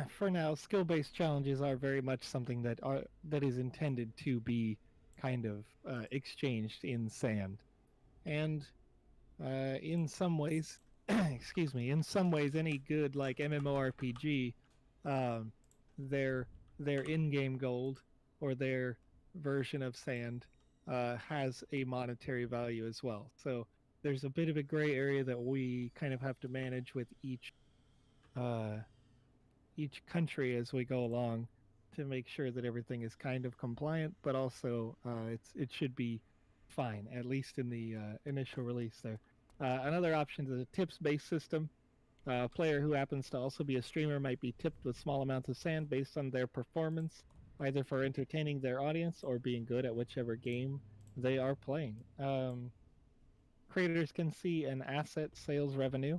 for now, skill-based challenges are very much something that is intended to be kind of exchanged in sand. And in some ways, excuse me, in some ways, any good like MMORPG, their in-game gold or their version of sand has a monetary value as well. So there's a bit of a gray area that we kind of have to manage with each country as we go along to make sure that everything is kind of compliant, but also it should be fine, at least in the initial release there. Another option is a tips-based system. A player who happens to also be a streamer might be tipped with small amounts of sand based on their performance, either for entertaining their audience or being good at whichever game they are playing. Creators can see an asset sales revenue.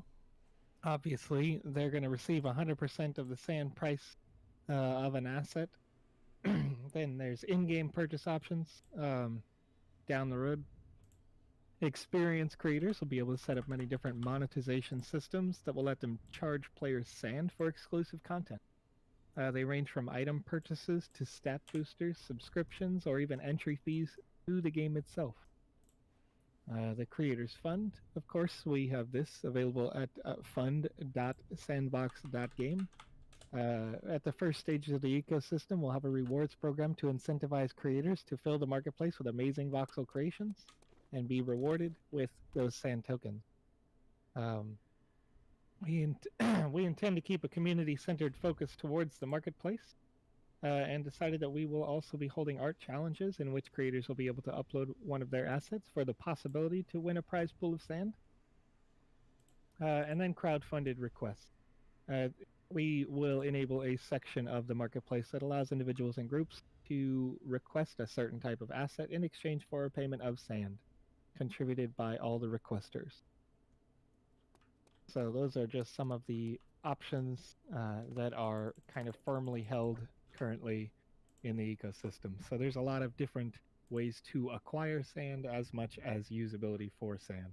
Obviously, they're going to receive 100% of the sand price of an asset. Then there's in-game purchase options down the road. Experience creators will be able to set up many different monetization systems that will let them charge players sand for exclusive content. They range from item purchases to stat boosters, subscriptions, or even entry fees to the game itself. The Creators Fund, of course, we have this available at fund.sandbox.game. At the first stages of the ecosystem, we'll have a rewards program to incentivize creators to fill the marketplace with amazing voxel creations and be rewarded with those sand tokens. We intend to keep a community-centered focus towards the marketplace, and decided that we will also be holding art challenges in which creators will be able to upload one of their assets for the possibility to win a prize pool of sand. And then crowd-funded requests. We will enable a section of the marketplace that allows individuals and groups to request a certain type of asset in exchange for a payment of sand. contributed by all the requesters. So those are just some of the options that are kind of firmly held currently in the ecosystem. So there's a lot of different ways to acquire sand as much as usability for sand.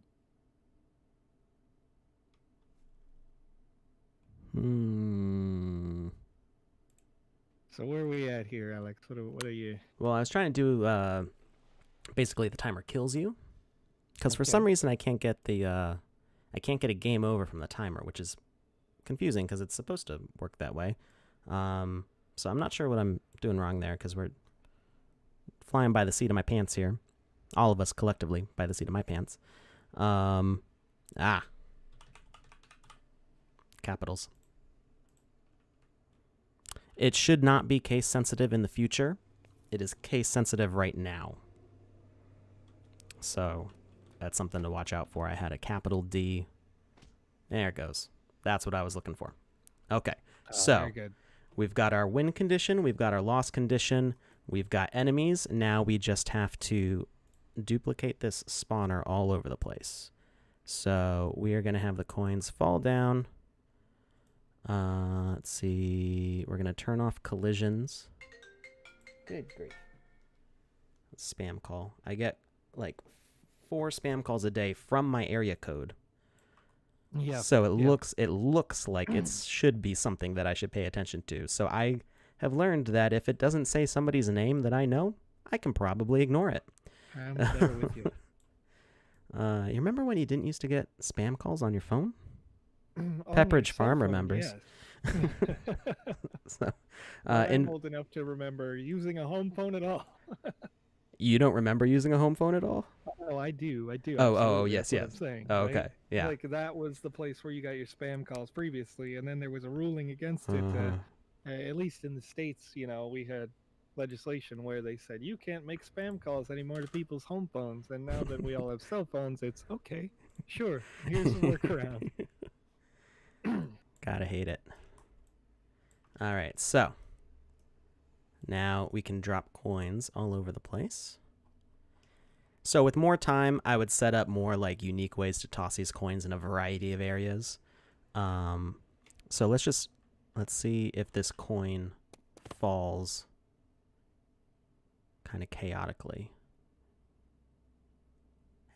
So where are we at here, Alex? What are you? Well, I was trying to do basically the timer kills you, because for Okay. some reason I can't get a game over from the timer, which is confusing because it's supposed to work that way. So I'm not sure what I'm doing wrong there, because we're flying by the seat of my pants here. All of us collectively by the seat of my pants. Capitals. It should not be case sensitive in the future. It is case sensitive right now. So that's something to watch out for. I had a capital D. There it goes. That's what I was looking for. Okay. So Very good. we've got our win condition. We've got our loss condition. We've got enemies. Now we just have to duplicate this spawner all over the place. So we are going to have the coins fall down. Let's see. We're going to turn off collisions. Good grief. Spam call. I get like 4 spam calls a day from my area code. Yeah. So it looks like it should be something that I should pay attention to. So I have learned that if it doesn't say somebody's name that I know, I can probably ignore it. I'm there with you. You remember when you didn't used to get spam calls on your phone? On Pepperidge your Farm cell phone, remembers. Yes. So, I'm old enough to remember using a home phone at all. you don't remember using a home phone at all? Oh, I do. Oh, absolutely. yes, That's what yes. I'm saying, Oh, right? okay, yeah. Like that was the place where you got your spam calls previously, and then there was a ruling against it. At least in the States, we had legislation where they said you can't make spam calls anymore to people's home phones. And now that we all have cell phones, it's okay. Sure, here's a workaround. Gotta hate it. All right, so now we can drop coins all over the place. So with more time, I would set up more like unique ways to toss these coins in a variety of areas. So let's see if this coin falls kind of chaotically.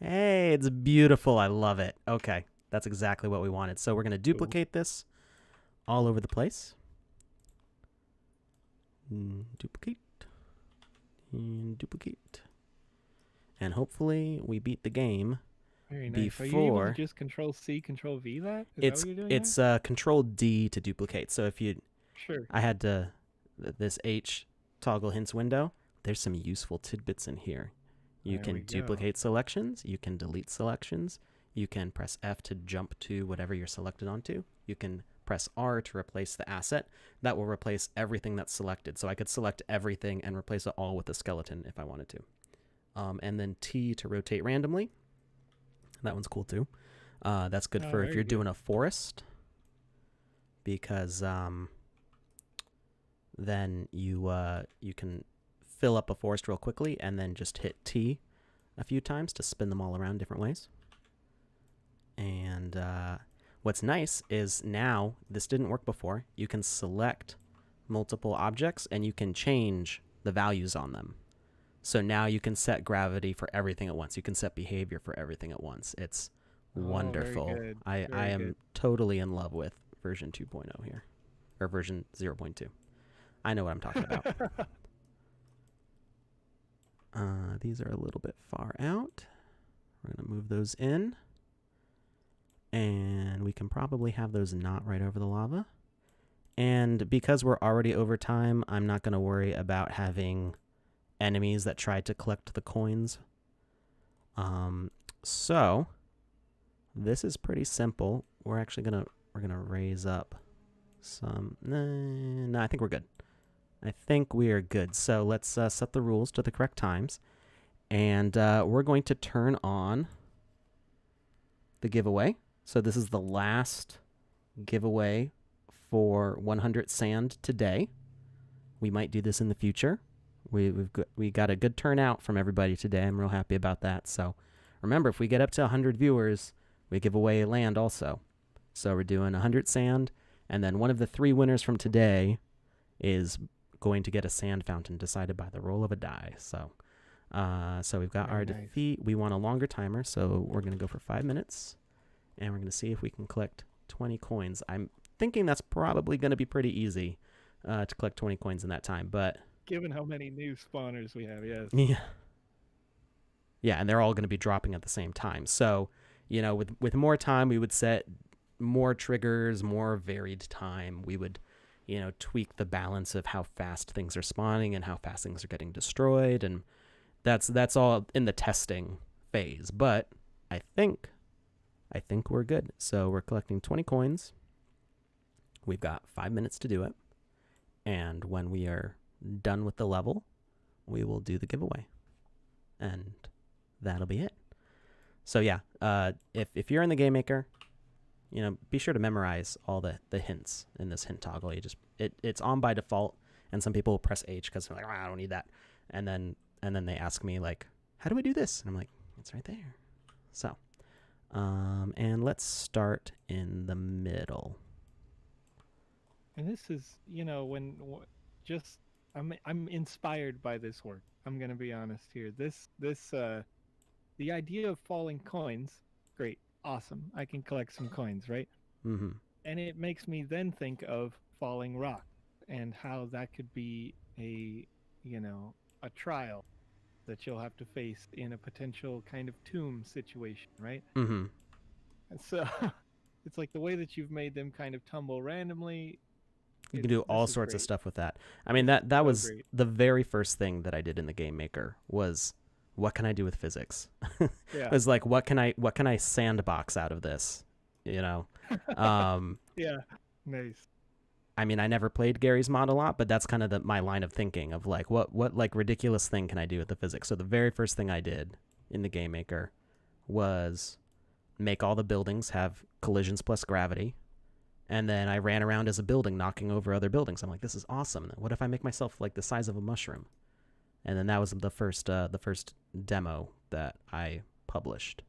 Hey, it's beautiful. I love it. Okay, that's exactly what we wanted. So we're going to duplicate this all over the place. Duplicate. And duplicate. And hopefully we beat the game. Very nice. Before. Are you able to just Control C, Control V that? Is that what you're doing? It's Control D to duplicate. So if you, Sure. I had to this H toggle hints window. There's some useful tidbits in here. You There we can go. duplicate selections. You can delete selections. You can press F to jump to whatever you're selected onto. You can press R to replace the asset. That will replace everything that's selected. So I could select everything and replace it all with a skeleton if I wanted to. And then T to rotate randomly. That one's cool too. That's good for if you're doing a forest, because then you can fill up a forest real quickly and then just hit T a few times to spin them all around different ways. And what's nice is now, this didn't work before, you can select multiple objects and you can change the values on them. So now you can set gravity for everything at once. You can set behavior for everything at once. It's wonderful. Very good. I am good. totally in love with version 2.0 here, or version 0.2. I know what I'm talking about. These are a little bit far out. We're going to move those in. And we can probably have those not right over the lava. And because we're already over time, I'm not going to worry about having enemies that try to collect the coins. So this is pretty simple. We're actually gonna raise up some. No, I think we're good. I think we are good. So let's set the rules to the correct times, and we're going to turn on the giveaway. So this is the last giveaway for 100 sand today. We might do this in the future. We got a good turnout from everybody today. I'm real happy about that. So Remember, if we get up to 100 viewers, we give away land also. So we're doing 100 sand, and then one of the 3 winners from today is going to get a sand fountain decided by the roll of a die. So we've got Very our nice. defeat. We want a longer timer, so we're going to go for 5 minutes, and we're going to see if we can collect 20 coins. I'm thinking that's probably going to be pretty easy to collect 20 coins in that time, but Given how many new spawners we have, yes. yeah. Yeah, and they're all going to be dropping at the same time. So, with more time, we would set more triggers, more varied time. We would, tweak the balance of how fast things are spawning and how fast things are getting destroyed, and that's all in the testing phase. But I think we're good. So we're collecting 20 coins. We've got 5 minutes to do it, and when we are done with the level, we will do the giveaway, and that'll be it. So yeah, if you're in the game maker, be sure to memorize all the hints in this hint toggle. It's on by default, and some people will press H because they're like, I don't need that, and then they ask me like, how do I do this? And I'm like, it's right there. So, and let's start in the middle. And this is, just I'm inspired by this work. I'm gonna be honest here. The idea of falling coins, great, awesome. I can collect some coins, right? Mm-hmm. And it makes me then think of falling rock and how that could be a trial that you'll have to face in a potential kind of tomb situation, right? Mm-hmm. And so it's like the way that you've made them kind of tumble randomly. You can do all sorts of stuff with that. I mean, that was great. the very first thing that I did in the Game Maker was, what can I do with physics? Yeah. It was like, what can I sandbox out of this? Yeah, nice. I mean, I never played Gary's mod a lot, but that's kind of my line of thinking of like, what like ridiculous thing can I do with the physics? So the very first thing I did in the Game Maker was make all the buildings have collisions plus gravity. And then I ran around as a building, knocking over other buildings. I'm like, this is awesome. And what if I make myself like the size of a mushroom? And then that was the first demo that I published.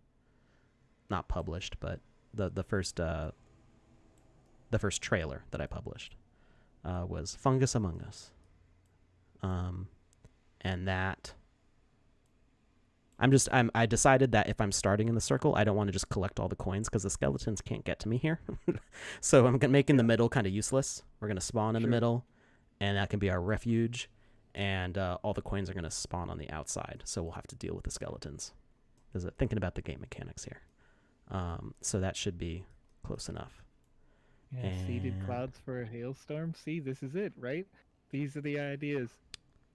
Not published, but the first trailer that I published was Fungus Among Us. And that I decided that if I'm starting in the circle, I don't want to just collect all the coins because the skeletons can't get to me here. So I'm making the middle kind of useless. We're going to spawn in the middle, and that can be our refuge, and all the coins are going to spawn on the outside, so we'll have to deal with the skeletons. Thinking about the game mechanics here. So that should be close enough. Yeah, seeded clouds for a hailstorm. See, this is it, right? These are the ideas.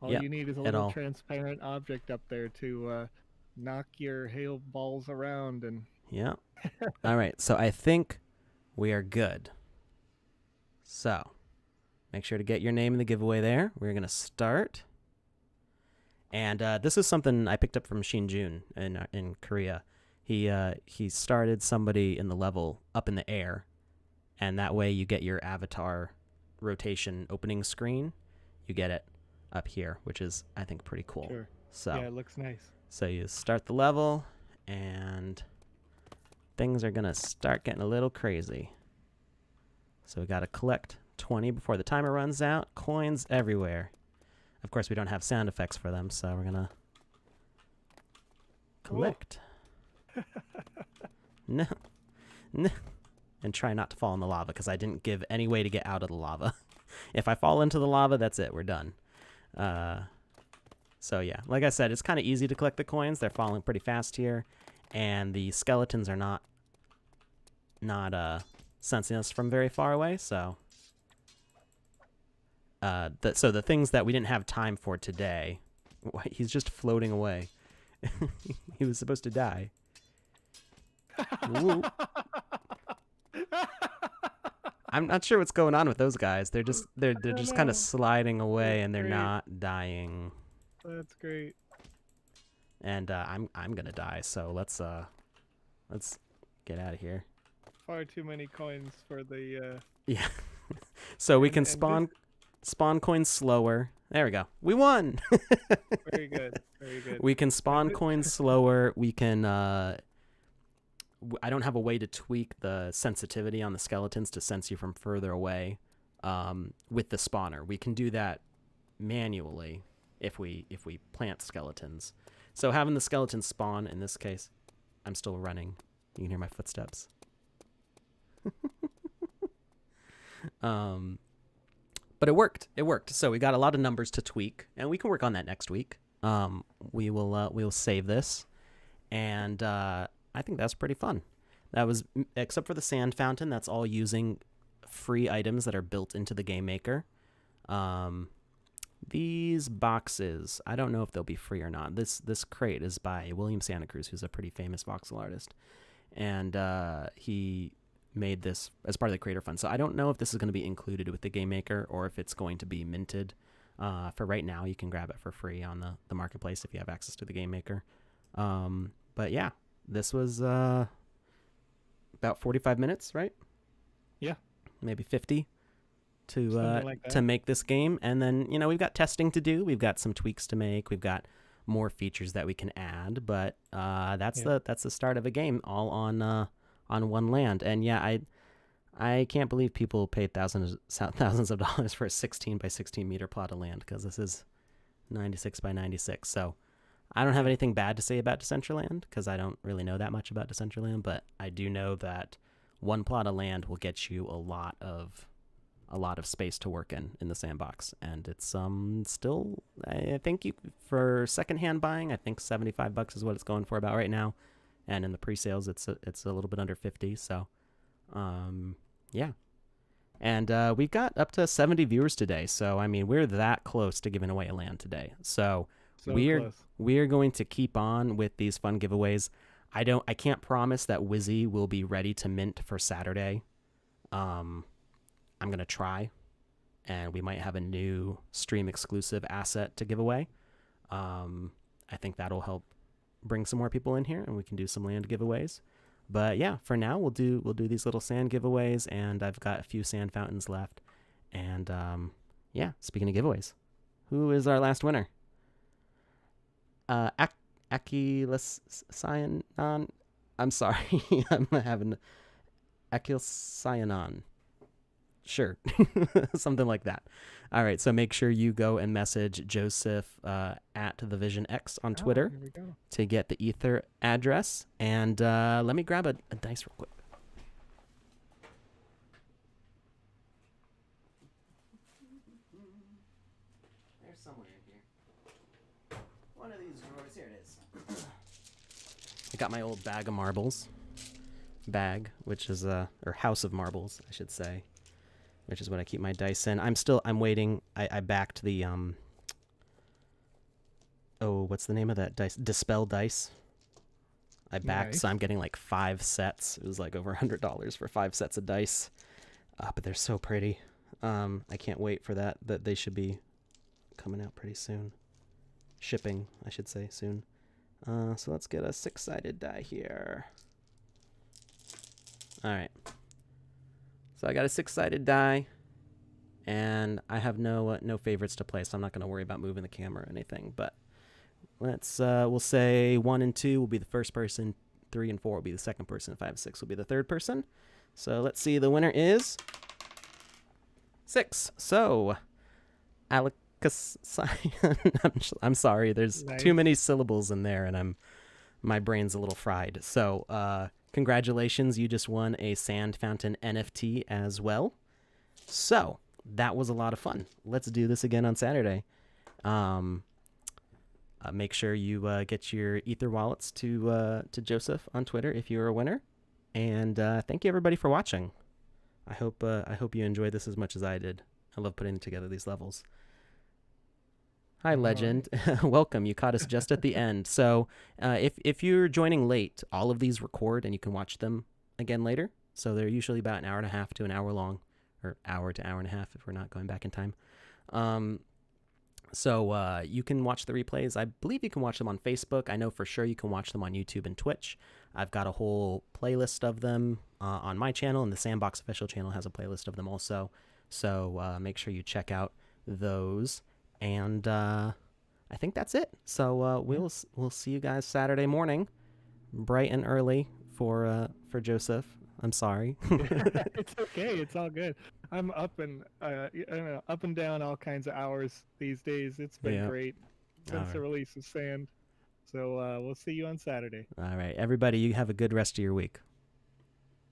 All you need is a little transparent object up there to knock your hail balls around and... Yeah. All right, so I think we are good. So, make sure to get your name in the giveaway there. We're going to start. And this is something I picked up from Shinjun in Korea. He started somebody in the level up in the air, and that way you get your avatar rotation opening screen. You get it up here, which is, I think, pretty cool. Sure. So, yeah, it looks nice. So you start the level, and things are going to start getting a little crazy. So we got to collect 20 before the timer runs out. Coins everywhere. Of course, we don't have sound effects for them, so we're going to collect. No. And try not to fall in the lava, because I didn't give any way to get out of the lava. If I fall into the lava, that's it. We're done. So yeah, like I said, it's kind of easy to collect the coins. They're falling pretty fast here, and the skeletons are not sensing us from very far away. So, the things that we didn't have time for today, he's just floating away. He was supposed to die. I'm not sure what's going on with those guys. They're just kind of sliding away, and they're not dying. That's great. And I'm gonna die, so let's get out of here. Far too many coins for the yeah. So we can spawn Spawn coins slower. There we go. We won. Very good. Very good. We can spawn coins slower. We can. I don't have a way to tweak the sensitivity on the skeletons to sense you from further away. With the spawner, we can do that manually if we plant skeletons. So having the skeletons spawn in this case, I'm still running. You can hear my footsteps. But it worked. It worked. So we got a lot of numbers to tweak, and we can work on that next week. We'll save this, and I think that's pretty fun. That was, except for the sand fountain, that's all using free items that are built into the game maker. These boxes, I don't know if they'll be free or not. This crate is by William Santa Cruz, who's a pretty famous voxel artist, and he made this as part of the creator fund. So I don't know if this is going to be included with the game maker or if it's going to be minted. For right now, you can grab it for free on the marketplace if you have access to the game maker. But yeah, this was about 45 minutes, right? Yeah, maybe 50 to like to make this game. And then, we've got testing to do. We've got some tweaks to make. We've got more features that we can add. But that's the start of a game, all on one land. And yeah, I can't believe people paid thousands of dollars for a 16 by 16 meter plot of land, because this is 96 by 96. So I don't have anything bad to say about Decentraland, because I don't really know that much about Decentraland, but I do know that one plot of land will get you a lot of space to work in the sandbox. And it's still, I think, for secondhand buying, I think $75 is what it's going for about right now. And in the pre-sales, it's a little bit under 50. So, yeah. And we got up to 70 viewers today. So, I mean, we're that close to giving away a land today. So we're going to keep on with these fun giveaways. I can't promise that Wizzy will be ready to mint for Saturday. I'm going to try, and we might have a new stream exclusive asset to give away. I think that'll help bring some more people in here, and we can do some land giveaways. But yeah, for now we'll do these little sand giveaways, and I've got a few sand fountains left. And yeah, speaking of giveaways, who is our last winner? Achilles-Cyanon. I'm sorry, I'm having Achilles-Cyanon. Sure. Something like that. All right, so make sure you go and message Joseph at the Vision X on Twitter to get the Ether address. And let me grab a dice real quick. There's somewhere in here. One of these drawers. Here it is. I got my old bag of marbles. Which is or house of marbles, I should say. Which is what I keep my dice in. I'm waiting. I backed the, what's the name of that dice? Dispel dice. I backed, so I'm getting like 5 sets. It was like over $100 for 5 sets of dice. But they're so pretty. I can't wait for that they should be coming out pretty soon. Shipping, I should say, soon. So let's get a 6-sided die here. All right. So I got a 6-sided die, and I have no favorites to play, so I'm not going to worry about moving the camera or anything. But we'll say 1 and 2 will be the first person, 3 and 4 will be the second person, 5 and 6 will be the third person. So let's see, the winner is 6. So Alex, I'm sorry, there's too many syllables in there, and my brain's a little fried. So congratulations, you just won a Sand Fountain NFT as well. So that was a lot of fun. Let's do this again on Saturday. Make sure you get your Ether wallets to Joseph on Twitter if you're a winner. And thank you everybody for watching. I hope you enjoyed this as much as I did. I love putting together these levels. Hi, Legend. Welcome. You caught us just at the end. So if you're joining late, all of these record and you can watch them again later. So they're usually about an hour and a half to an hour long, or hour to hour and a half if we're not going back in time. So you can watch the replays. I believe you can watch them on Facebook. I know for sure you can watch them on YouTube and Twitch. I've got a whole playlist of them on my channel, and the Sandbox official channel has a playlist of them also. So make sure you check out those. And I think that's it. So we'll see you guys Saturday morning, bright and early for Joseph. I'm sorry. It's okay. It's all good. I'm up and up and down all kinds of hours these days. It's been Yeah. great since the release of Sand. So we'll see you on Saturday. All right, everybody, you have a good rest of your week.